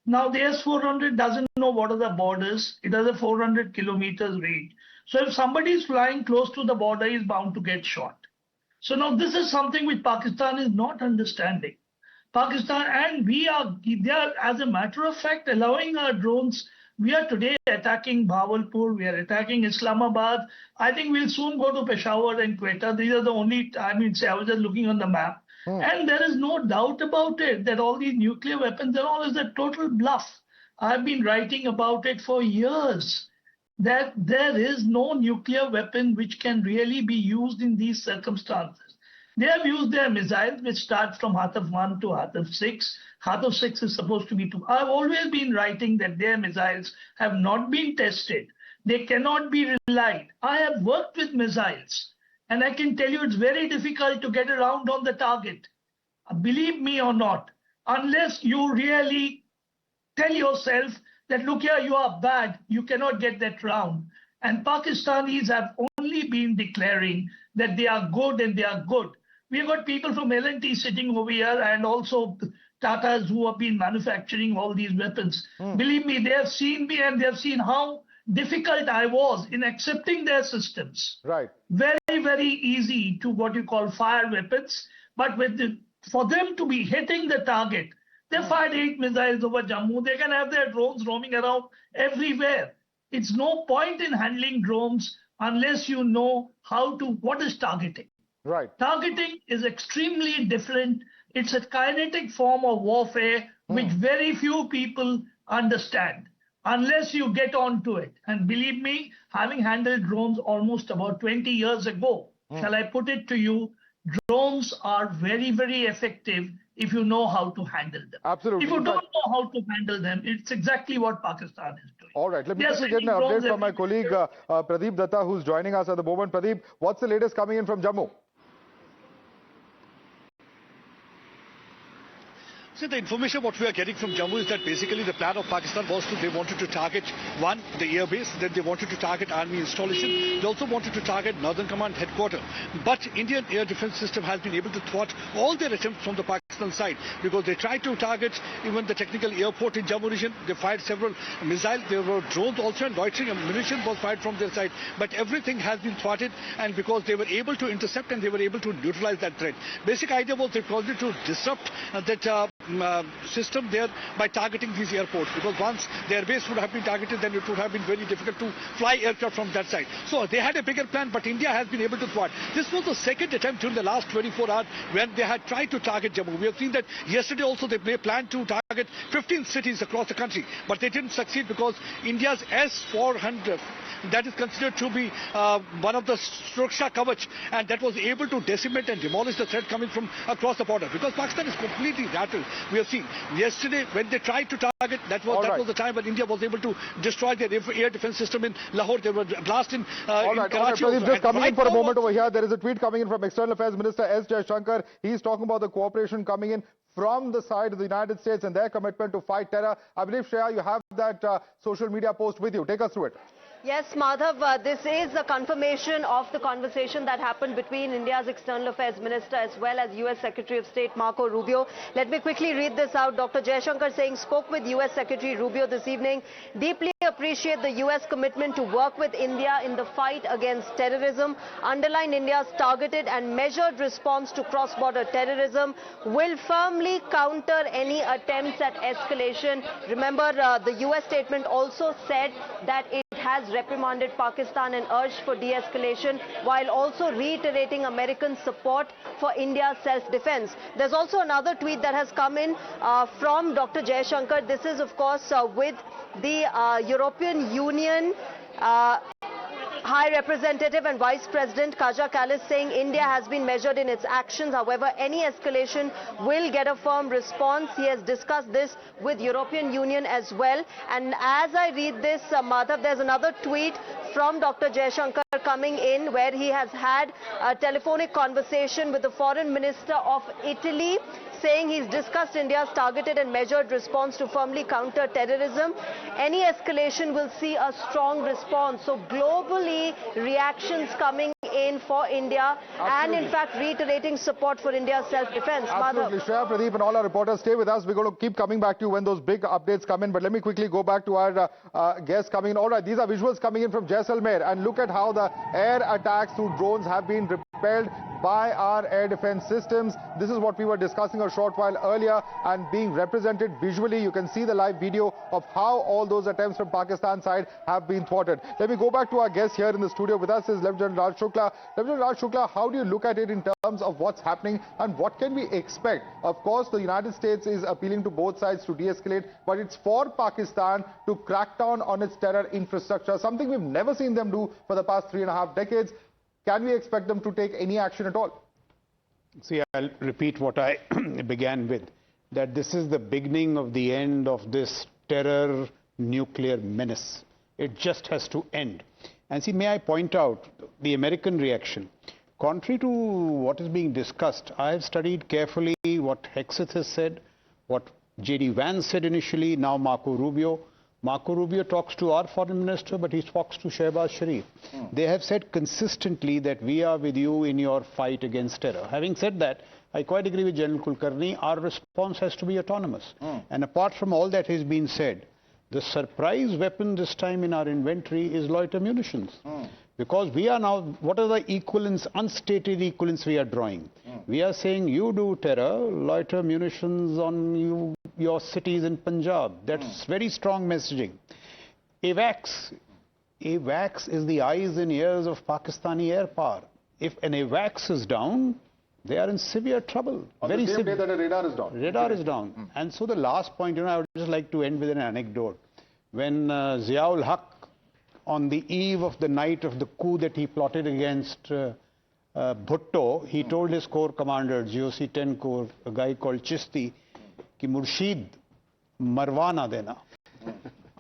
Now, the S-400 doesn't know what are the borders. It has a 400 kilometers range. So if somebody is flying close to the border, he is bound to get shot. So now this is something which Pakistan is not understanding. Pakistan, and they are, as a matter of fact, allowing our drones. We are today attacking Bahawalpur, we are attacking Islamabad. I think we'll soon go to Peshawar and Quetta. These are the only, I was just looking on the map. And there is no doubt about it that all these nuclear weapons are all is a total bluff. I've been writing about it for years, that there is no nuclear weapon which can really be used in these circumstances. They have used their missiles, which start from Hataf 1 to Hataf 6. Hataf 6 is supposed to be 2. I've always been writing that their missiles have not been tested. They cannot be relied. I have worked with missiles, and I can tell you it's very difficult to get around on the target. Believe me or not, unless you really tell yourself that, look here, you are bad, you cannot get that round. And Pakistanis have only been declaring that they are good and they are good. We've got people from L&T sitting over here, and also Tatas who have been manufacturing all these weapons. Believe me, they have seen me and they have seen how difficult I was in accepting their systems. Right. Very, very easy to what you call fire weapons. But for them to be hitting the target, they fired 8 missiles over Jammu. They can have their drones roaming around everywhere. It's no point in handling drones unless you know what is targeting. Right. Targeting is extremely different. It's a kinetic form of warfare which very few people understand unless you get onto it. And believe me, having handled drones almost about 20 years ago, shall I put it to you, drones are very, very effective if you know how to handle them. Absolutely. If you don't know how to handle them, it's exactly what Pakistan is doing. All right, let me quickly get an update from my colleague Pradeep Datta, who's joining us at the moment. Pradeep, what's the latest coming in from Jammu? See, the information what we are getting from Jammu is that basically the plan of Pakistan was they wanted to target, one, the air base, then they wanted to target army installation. They also wanted to target Northern Command headquarters. But Indian air defense system has been able to thwart all their attempts from the Pakistan side, because they tried to target even the technical airport in Jammu region. They fired several missiles. There were drones also, and loitering and munitions was fired from their side. But everything has been thwarted, and because they were able to intercept and they were able to neutralize that threat. Basic idea was they wanted to disrupt that system there by targeting these airports, because once their base would have been targeted, then it would have been very difficult to fly aircraft from that side. So they had a bigger plan, but India has been able to thwart. This was the second attempt during the last 24 hours when they had tried to target Jammu. We have seen that yesterday also they planned to target 15 cities across the country, but they didn't succeed because India's S-400, that is considered to be one of the Suraksha Kavach, and that was able to decimate and demolish the threat coming from across the border, because Pakistan is completely rattled. We have seen yesterday when they tried to target, that was the time when India was able to destroy their air defense system in Lahore. There were blasts in Karachi. Pradeep, just coming in for a moment over here, there is a tweet coming in from External Affairs Minister S. Jaishankar. He's talking about the cooperation coming in from the side of the United States and their commitment to fight terror. I believe, Shreya, you have that social media post with you. Take us through it. Yes, Madhav, this is a confirmation of the conversation that happened between India's External Affairs Minister as well as US Secretary of State Marco Rubio. Let me quickly read this out. Dr. Jaishankar saying, spoke with US Secretary Rubio this evening. Deeply appreciate the US commitment to work with India in the fight against terrorism. Underline India's targeted and measured response to cross-border terrorism. Will firmly counter any attempts at escalation. Remember, the US statement also said that it has reprimanded Pakistan and urged for de-escalation, while also reiterating American support for India's self-defense. There's also another tweet that has come in from Dr. Jaishankar. This is, of course, with the European Union High Representative and Vice President Kaja Kallis saying India has been measured in its actions. However, any escalation will get a firm response. He has discussed this with European Union as well. And as I read this, Madhav, there's another tweet from Dr. Jaishankar coming in where he has had a telephonic conversation with the Foreign Minister of Italy, saying he's discussed India's targeted and measured response to firmly counter terrorism. Any escalation will see a strong response. So globally, reactions coming in for India. Absolutely. And in fact reiterating support for India's self-defense. Absolutely. Shreya, Pradeep and all our reporters, stay with us. We're going to keep coming back to you when those big updates come in. But let me quickly go back to our guests coming in. All right, these are visuals coming in from Jaisalmer. And look at how the air attacks through drones have been repelled by our air defense systems. This is what we were discussing a short while earlier, and being represented visually. You can see the live video of how all those attempts from Pakistan side have been thwarted. Let me go back to our guest here in the studio. With us is Lieutenant Raj Shukla. Lieutenant Raj Shukla, how do you look at it in terms of what's happening and what can we expect? Of course, the United States is appealing to both sides to de-escalate, but it's for Pakistan to crack down on its terror infrastructure, something we've never seen them do for the past 3.5 decades. Can we expect them to take any action at all? See, I'll repeat what I began with, that this is the beginning of the end of this terror nuclear menace. It just has to end. And see, may I point out the American reaction. Contrary to what is being discussed, I have studied carefully what Hexeth has said, what J.D. Vance said initially, now Marco Rubio. Marco Rubio talks to our foreign minister, but he talks to Shehbaz Sharif. They have said consistently that we are with you in your fight against terror. Having said that, I quite agree with General Kulkarni, our response has to be autonomous. And apart from all that has been said, the surprise weapon this time in our inventory is loiter munitions. Because we are now, what are the equivalents, unstated equivalents we are drawing? We are saying you do terror, loiter munitions on your cities in Punjab. That's very strong messaging. AWACS is the eyes and ears of Pakistani air power. If an AWACS is down, they are in severe trouble. On the same day that a radar is down. Radar is down. And so the last point, I would just like to end with an anecdote. When Ziaul Haq, on the eve of the night of the coup that he plotted against Bhutto, he told his corps commander, GOC 10 Corps, a guy called Chisti, ki Murshid, marwana dena.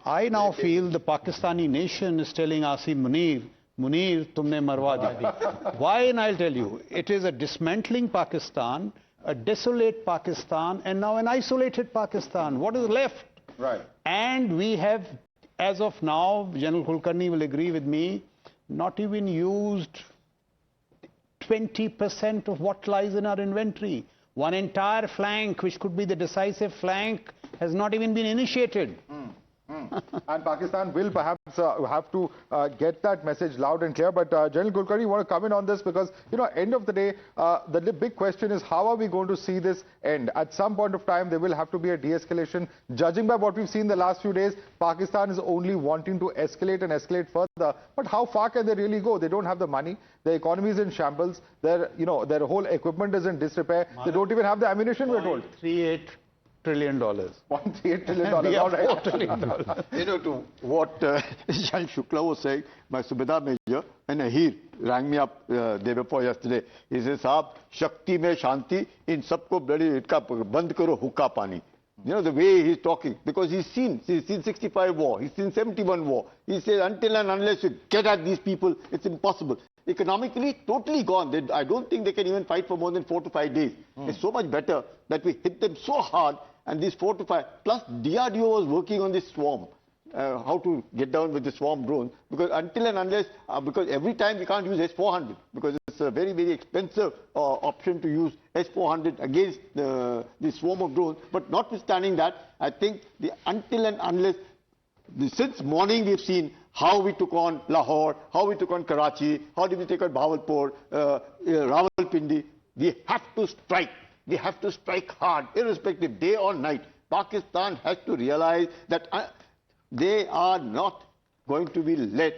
I now feel the Pakistani nation is telling Asim Munir, Munir, tumne marwa di. Why? And I'll tell you, it is a dismantling Pakistan a desolate Pakistan and now an isolated Pakistan. What is left? Right. And we have, as of now, General Kulkarni will agree with me, not even used 20% of what lies in our inventory. One entire flank, which could be the decisive flank, has not even been initiated. And Pakistan will perhaps have to get that message loud and clear. But General Kulkarni, you want to come in on this because, you know, end of the day, the big question is how are we going to see this end? At some point of time, there will have to be a de-escalation. Judging by what we've seen the last few days, Pakistan is only wanting to escalate and escalate further. But how far can they really go? They don't have the money. Their economy is in shambles. Their whole equipment is in disrepair. They don't even have the ammunition, we're told. $38 trillion. $1.38 trillion. We All have right. $4 trillion. You know, to what Jan Shukla was saying, my Subedar Major and Ahir rang me up day before yesterday. He says, Saab, Shakti mein Shanti, in sabko bloody itka band karo hukka pani. You know, the way he's talking, because he's seen 65 war, he's seen 71 war. He says, until and unless you get at these people, it's impossible. Economically, totally gone. I don't think they can even fight for more than 4 to 5 days. It's so much better that we hit them so hard, and these 4 to 5, plus DRDO was working on this swarm, how to get down with the swarm drones, because until and unless, because every time we can't use S-400, because it's a very, very expensive option to use S-400 against the swarm of drones. But notwithstanding that, I think the until and unless, since morning we've seen how we took on Lahore, how we took on Karachi, how did we take on Bahawalpur, Rawalpindi. We have to strike. We have to strike hard, irrespective, day or night. Pakistan has to realize that they are not going to be let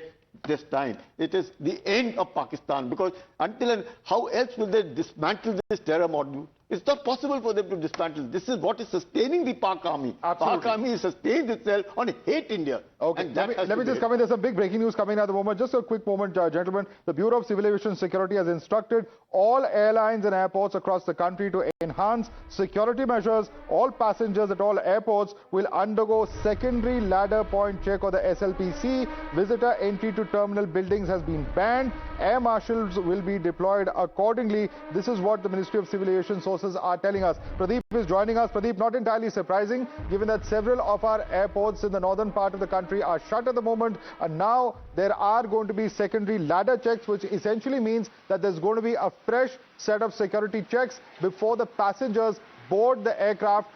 this time. It is the end of Pakistan, because until and how else will they dismantle this terror model? It's not possible for them to dismantle. This is what is sustaining the Pak Army. Absolutely. Pak Army sustains itself on hate India. Okay, let me just come in. There's some big breaking news coming at the moment. Just a quick moment, gentlemen. The Bureau of Civil Aviation Security has instructed all airlines and airports across the country to enhance security measures. All passengers at all airports will undergo secondary ladder point check, or the SLPC. Visitor entry to terminal buildings has been banned. Air marshals will be deployed accordingly. This is what the Ministry of Civil Aviation sources are telling us. Pradeep is joining us. Pradeep, not entirely surprising, given that several of our airports in the northern part of the country are shut at the moment, and now there are going to be secondary ladder checks, which essentially means that there's going to be a fresh set of security checks before the passengers board the aircraft.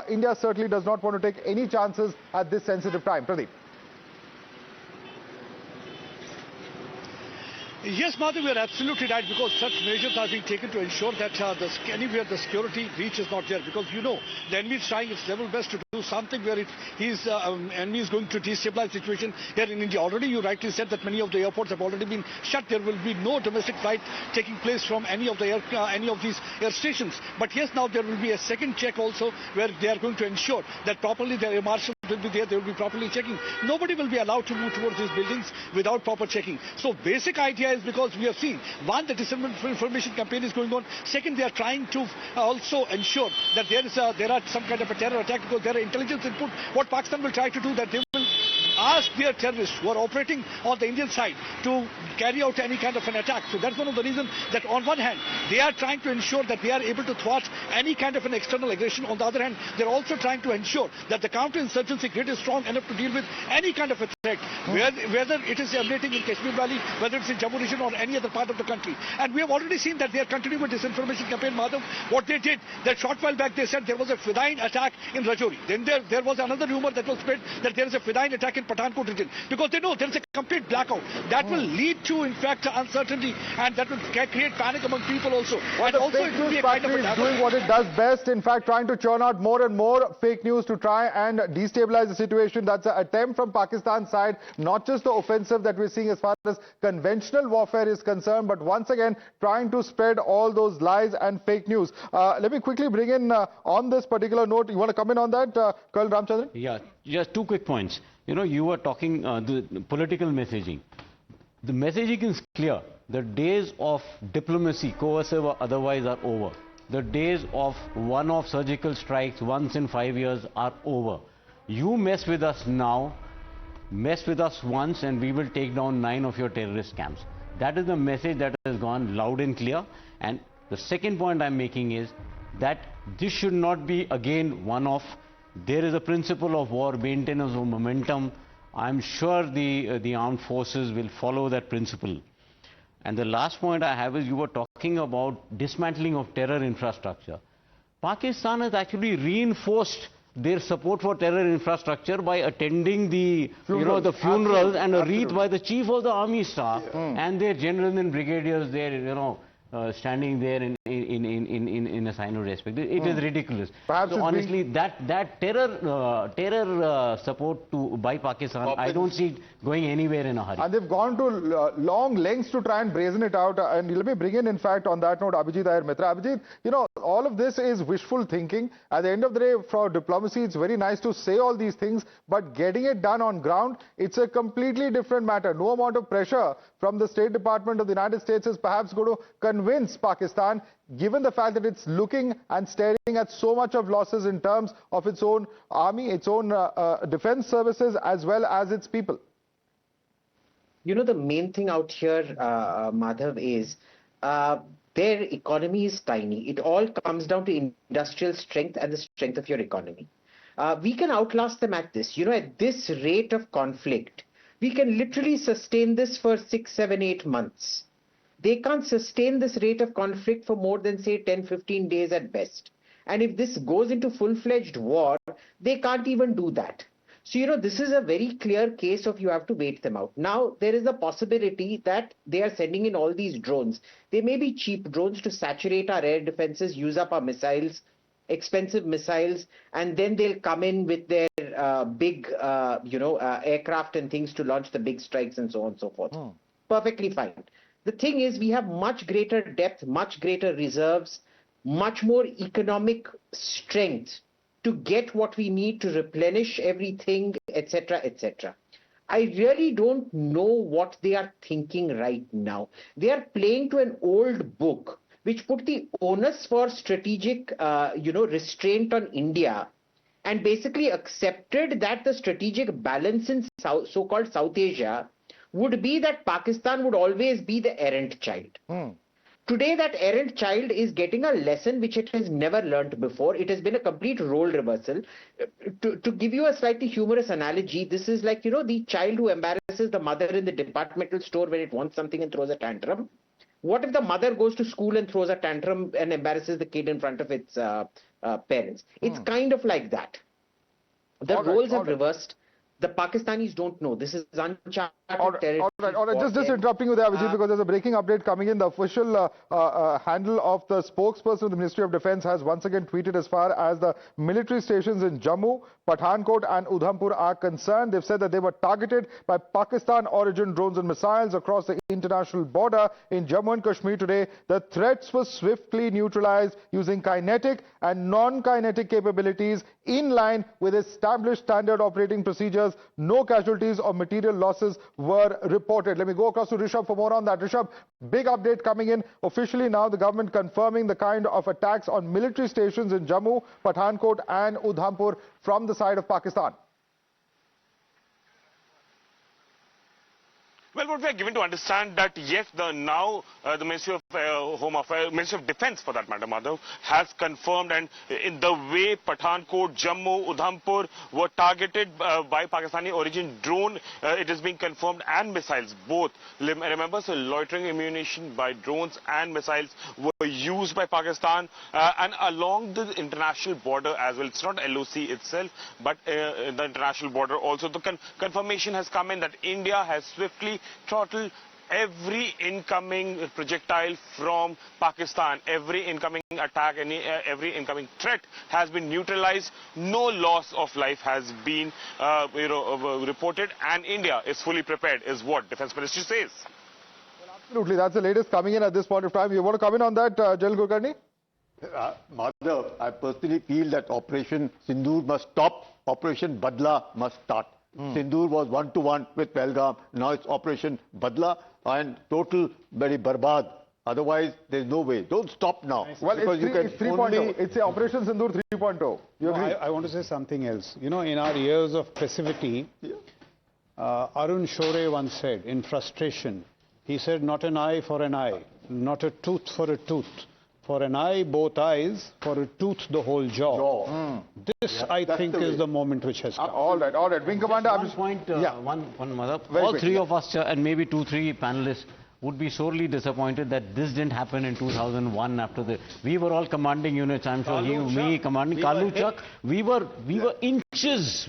India certainly does not want to take any chances at this sensitive time. Pradeep. Yes, Madhav, you're absolutely right, because such measures are being taken to ensure that anywhere the security breach is not there, because you know the enemy is trying its level best to do something where enemy is going to destabilize the situation here in India. Already you rightly said that many of the airports have already been shut. There will be no domestic flight taking place from any of these air stations. But yes, now there will be a second check also, where they are going to ensure that properly the air marshal will be there, they will be properly checking. Nobody will be allowed to move towards these buildings without proper checking. So basic idea is, because we have seen, one, the disinformation campaign is going on. Second, they are trying to also ensure that there are some kind of a terror attack, because there are intelligence input. What Pakistan will try to do, that they will ask their terrorists who are operating on the Indian side to carry out any kind of an attack. So that's one of the reasons that on one hand, they are trying to ensure that they are able to thwart any kind of an external aggression. On the other hand, they're also trying to ensure that the counter-insurgency grid is strong enough to deal with any kind of a threat, whether it is emanating in Kashmir Valley, whether it's in Jammu region or any other part of the country. And we have already seen that they are continuing with disinformation campaign, Madhav. What they did, that short while back they said there was a Fidayeen attack in Rajouri. Then there was another rumor that was spread that there is a Fidayeen attack in Pathankot region, because they know there is a complete blackout. That will lead to, in fact, uncertainty, and that will create panic among people also. And also it will be a kind of is doing what it does best, in fact, trying to churn out more and more fake news to try and destabilize the situation. That's an attempt from Pakistan's side, not just the offensive that we're seeing as far as conventional warfare is concerned, but once again trying to spread all those lies and fake news. Let me quickly bring in on this particular note. You want to come in on that, Colonel Ramchandran? Yeah, just 2 quick points. You know, you were talking the political messaging. The messaging is clear. The days of diplomacy, coercive or otherwise, are over. The days of one-off surgical strikes once in 5 years are over. You mess with us now, mess with us once, and we will take down 9 of your terrorist camps. That is the message that has gone loud and clear. And the second point I'm making is, that this should not be again one-off. There is a principle of war, maintenance of momentum. I'm sure the armed forces will follow that principle. And the last point I have is, you were talking about dismantling of terror infrastructure. Pakistan has actually reinforced their support for terror infrastructure by attending the funerals and a wreath by the chief of the army staff and their generals and brigadiers there, standing there in a sign of respect. It is ridiculous. So honestly, that terror support by Pakistan, I don't see it going anywhere in a hurry. And they've gone to long lengths to try and brazen it out. And let me bring in fact, on that note, Abhijit Iyer Mitra. Abhijit, all of this is wishful thinking. At the end of the day, for diplomacy, it's very nice to say all these things, but getting it done on ground, it's a completely different matter. No amount of pressure from the State Department of the United States is perhaps going to convince Pakistan, given the fact that it's looking and staring at so much of losses in terms of its own army, its own defense services, as well as its people. The main thing out here, Madhav, is their economy is tiny. It all comes down to industrial strength and the strength of your economy. We can outlast them at this. At this rate of conflict, we can literally sustain this for 6, 7, 8 months. They can't sustain this rate of conflict for more than, say, 10, 15 days at best. And if this goes into full-fledged war, they can't even do that. So, this is a very clear case of you have to wait them out. Now, there is a possibility that they are sending in all these drones. They may be cheap drones to saturate our air defenses, use up our missiles, expensive missiles, and then they'll come in with their big, aircraft and things to launch the big strikes and so on and so forth. Perfectly fine. The thing is, we have much greater depth, much greater reserves, much more economic strength to get what we need to replenish everything, etc., etc. I really don't know what they are thinking right now. They are playing to an old book, which put the onus for strategic, restraint on India, and basically accepted that the strategic balance in so-called South Asia would be that Pakistan would always be the errant child. Today, that errant child is getting a lesson which it has never learnt before. It has been a complete role reversal. To give you a slightly humorous analogy, this is like, the child who embarrasses the mother in the departmental store when it wants something and throws a tantrum. What if the mother goes to school and throws a tantrum and embarrasses the kid in front of its parents? It's kind of like that. The roles have reversed. The Pakistanis don't know. This is uncharted territory. All right. Just interrupting you there, Abhijit, because there's a breaking update coming in. The official handle of the spokesperson of the Ministry of Defense has once again tweeted as far as the military stations in Jammu, Pathankot and Udhampur are concerned. They've said that they were targeted by Pakistan-origin drones and missiles across the international border in Jammu and Kashmir today. The threats were swiftly neutralized using kinetic and non-kinetic capabilities in line with established standard operating procedures. No casualties or material losses were reported. Let me go across to Rishabh for more on that. Rishabh, big update coming in. Officially now, the government confirming the kind of attacks on military stations in Jammu, Pathankot and Udhampur from the side of Pakistan. Well, what we are given to understand that yes, the Ministry of Home Affairs, Ministry of Defense for that matter, Madhav, has confirmed, and in the way Pathankot, Jammu, Udhampur were targeted by Pakistani origin drone, it is being confirmed, and missiles both. Remember, so loitering ammunition by drones and missiles were used by Pakistan and along the international border as well. It's not LOC itself, but the international border also. The confirmation has come in that India has swiftly throttled every incoming projectile from Pakistan. Every incoming attack, every incoming threat has been neutralized. No loss of life has been reported, and India is fully prepared, is what Defense Ministry says. Well, absolutely, that's the latest coming in at this point of time. You want to come in on that, General Kulkarni? Madhav, I personally feel that Operation Sindoor must stop. Operation Badla must start. Sindoor was one-to-one with Pahalgam. Now it's Operation Badla and total very barbad. Otherwise, there's no way. Don't stop now. Well, it's 3.0. It's Operation Sindoor 3.0. You agree? I want to say something else. In our years of passivity, Arun Shore once said, in frustration, he said, not an eye for an eye, not a tooth for a tooth, For an eye, both eyes. For a tooth, the whole jaw. This, I think, is the moment which has come. All right. Wing Commander. One point, one mother. All three of us, and maybe 2-3 panelists, would be sorely disappointed that this didn't happen in 2001 after the... We were all commanding units, I'm sure me commanding Kalu Chak. We were inches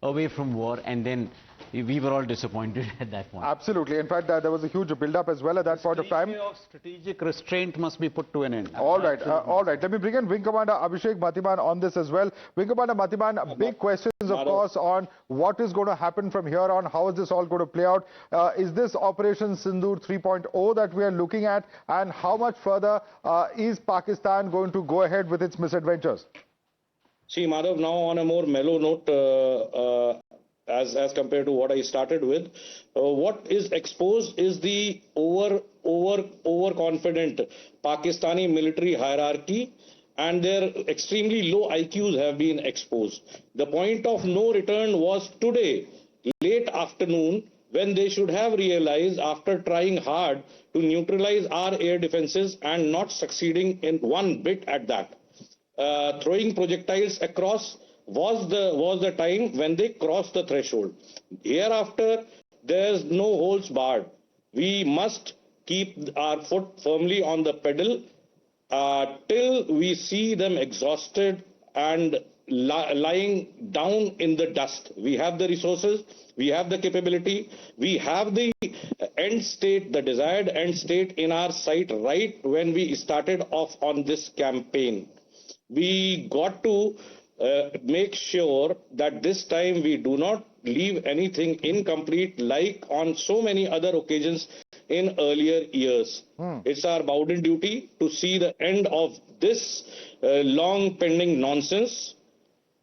away from war, and then we were all disappointed at that point. Absolutely. In fact, there was a huge build-up as well at that point of time. Strategic restraint must be put to an end. All right. Let me bring in Wing Commander Abhishek Mathiman on this as well. Wing Commander Mathiman, big questions, of course, on what is going to happen from here on. How is this all going to play out? Is this Operation Sindoor 3.0 that we are looking at? And how much further is Pakistan going to go ahead with its misadventures? See, Madhav, now on a more mellow note, as compared to what I started with, what is exposed is the overconfident Pakistani military hierarchy, and their extremely low IQs have been exposed. The point of no return was today, late afternoon, when they should have realized, after trying hard to neutralize our air defenses and not succeeding in one bit at that. Throwing projectiles across was the time when they crossed the threshold. Hereafter, there's no holds barred. We must keep our foot firmly on the pedal till we see them exhausted and lying down in the dust. We have the resources, we have the capability, we have the end state, the desired end state in our sight right when we started off on this campaign. We got to make sure that this time we do not leave anything incomplete like on so many other occasions in earlier years. It's our bounden duty to see the end of this long pending nonsense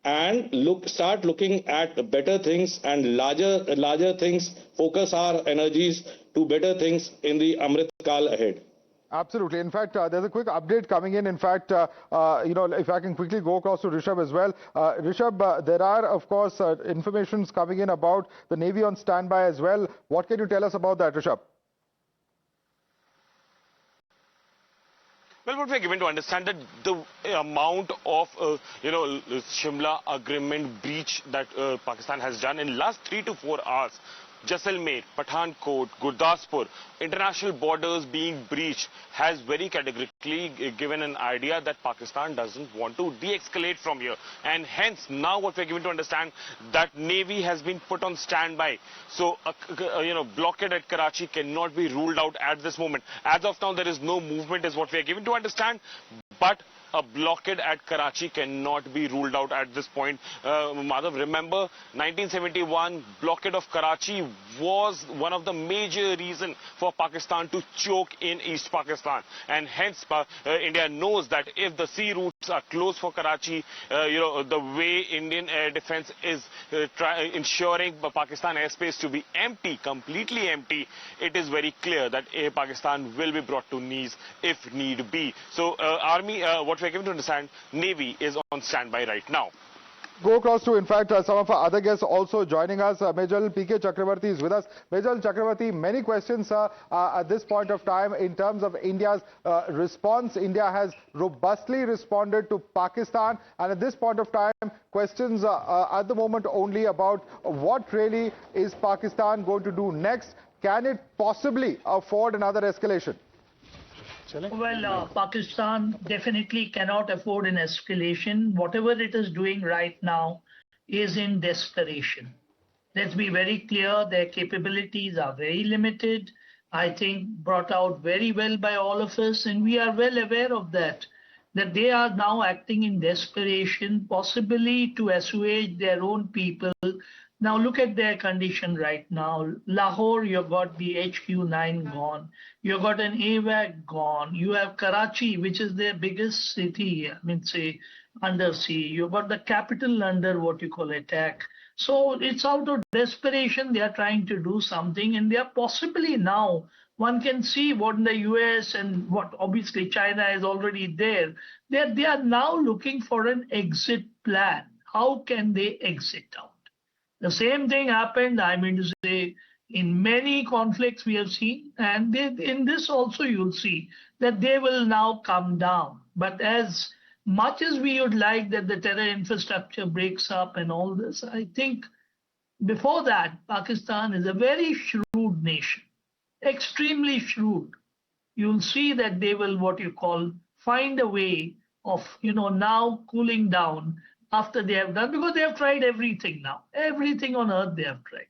and start looking at better things and larger things, focus our energies to better things in the Amrit Kal ahead. Absolutely. In fact, there's a quick update coming in. In fact, if I can quickly go across to Rishabh as well. Rishabh, there are, of course, informations coming in about the Navy on standby as well. What can you tell us about that, Rishabh? Well, what we're given to understand that the amount of, Shimla agreement breach that Pakistan has done in last 3 to 4 hours, Jaisalmer, Pathankot, Gurdaspur, international borders being breached has very categorically given an idea that Pakistan doesn't want to de-escalate from here. And hence, now what we're given to understand that Navy has been put on standby. So, blockade at Karachi cannot be ruled out at this moment. As of now, there is no movement is what we are given to understand. But a blockade at Karachi cannot be ruled out at this point. Madhav, remember 1971 blockade of Karachi was one of the major reasons for Pakistan to choke in East Pakistan, and hence India knows that if the sea routes are closed for Karachi, the way Indian air defense is ensuring Pakistan airspace to be empty, completely empty, it is very clear that Pakistan will be brought to knees if need be. So Army, what we're given to understand, Navy is on standby right now. Go across to, in fact, some of our other guests also joining us. Major PK Chakravarti is with us. Major Chakravarti, many questions at this point of time in terms of India's response. India has robustly responded to Pakistan, and at this point of time, questions at the moment only about what really is Pakistan going to do next. Can it possibly afford another escalation? Well, Pakistan definitely cannot afford an escalation. Whatever it is doing right now is in desperation. Let's be very clear, their capabilities are very limited. I think brought out very well by all of us, and we are well aware of that they are now acting in desperation, possibly to assuage their own people. Now look at their condition right now. Lahore, you've got the HQ-9 gone. You've got an AWAC gone. You have Karachi, which is their biggest city, under sea. You've got the capital under what you call attack. So it's out of desperation they are trying to do something, and they are possibly now, one can see what the US and what obviously China is already there. They are now looking for an exit plan. How can they exit out? The same thing happened, In many conflicts we have seen, and in this also you'll see that they will now come down. But as much as we would like that the terror infrastructure breaks up and all this, I think before that, Pakistan is a very shrewd nation, extremely shrewd. You'll see that they will, what you call, find a way of, now cooling down after they have done, because they have tried everything now. Everything on earth they have tried.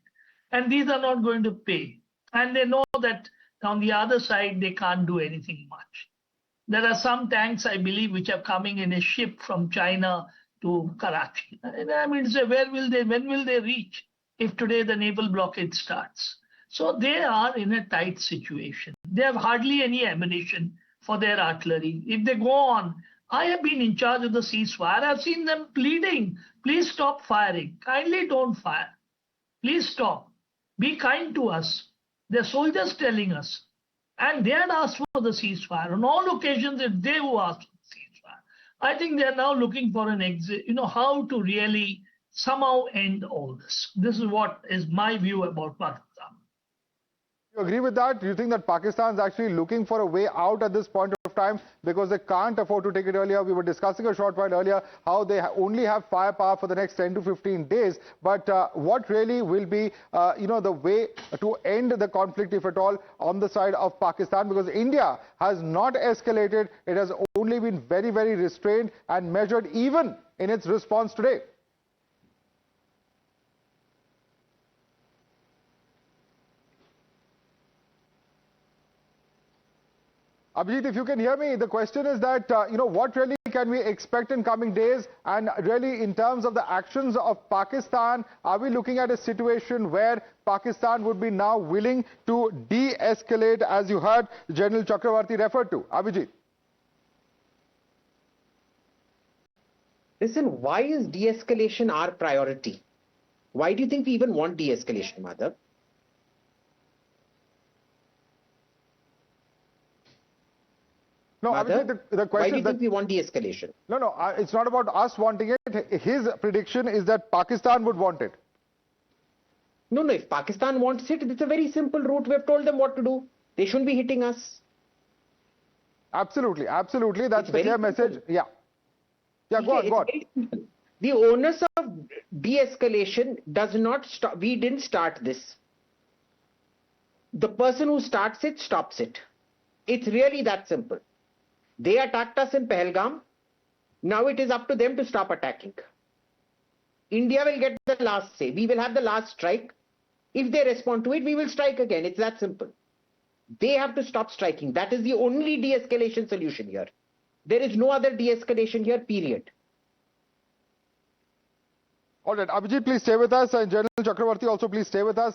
And these are not going to pay. And they know that on the other side, they can't do anything much. There are some tanks, I believe, which are coming in a ship from China to Karachi. And I mean, when will they reach if today the naval blockade starts? So they are in a tight situation. They have hardly any ammunition for their artillery. If they go on, I have been in charge of the ceasefire. I've seen them pleading, please stop firing. Kindly don't fire. Please stop. Be kind to us. They're soldiers telling us. And they had asked for the ceasefire. On all occasions, it's they who asked for the ceasefire. I think they're now looking for an exit, how to really somehow end all this. This is what is my view about Pakistan. You agree with that? Do you think that Pakistan is actually looking for a way out at this point of time because they can't afford to take it earlier? We were discussing a short while earlier how they only have firepower for the next 10 to 15 days. But what really will be, the way to end the conflict, if at all, on the side of Pakistan? Because India has not escalated. It has only been very, very restrained and measured even in its response today. Abhijit, if you can hear me, the question is that, what really can we expect in coming days? And really, in terms of the actions of Pakistan, are we looking at a situation where Pakistan would be now willing to de-escalate, as you heard General Chakravarti referred to? Abhijit. Listen, why is de-escalation our priority? Why do you think we even want de-escalation, Madhav? No, Abhijit, the question why do you think we want de-escalation? No, it's not about us wanting it. His prediction is that Pakistan would want it. No, if Pakistan wants it, it's a very simple route. We have told them what to do. They shouldn't be hitting us. Absolutely. That's the clear message. Yeah, go on. The onus of de-escalation does not stop. We didn't start this. The person who starts it, stops it. It's really that simple. They attacked us in Pahalgam. Now it is up to them to stop attacking. India will get the last say. We will have the last strike. If they respond to it, we will strike again. It's that simple. They have to stop striking. That is the only de-escalation solution here. There is no other de-escalation here, period. All right, Abhijit, please stay with us. And General Chakravarti, also please stay with us.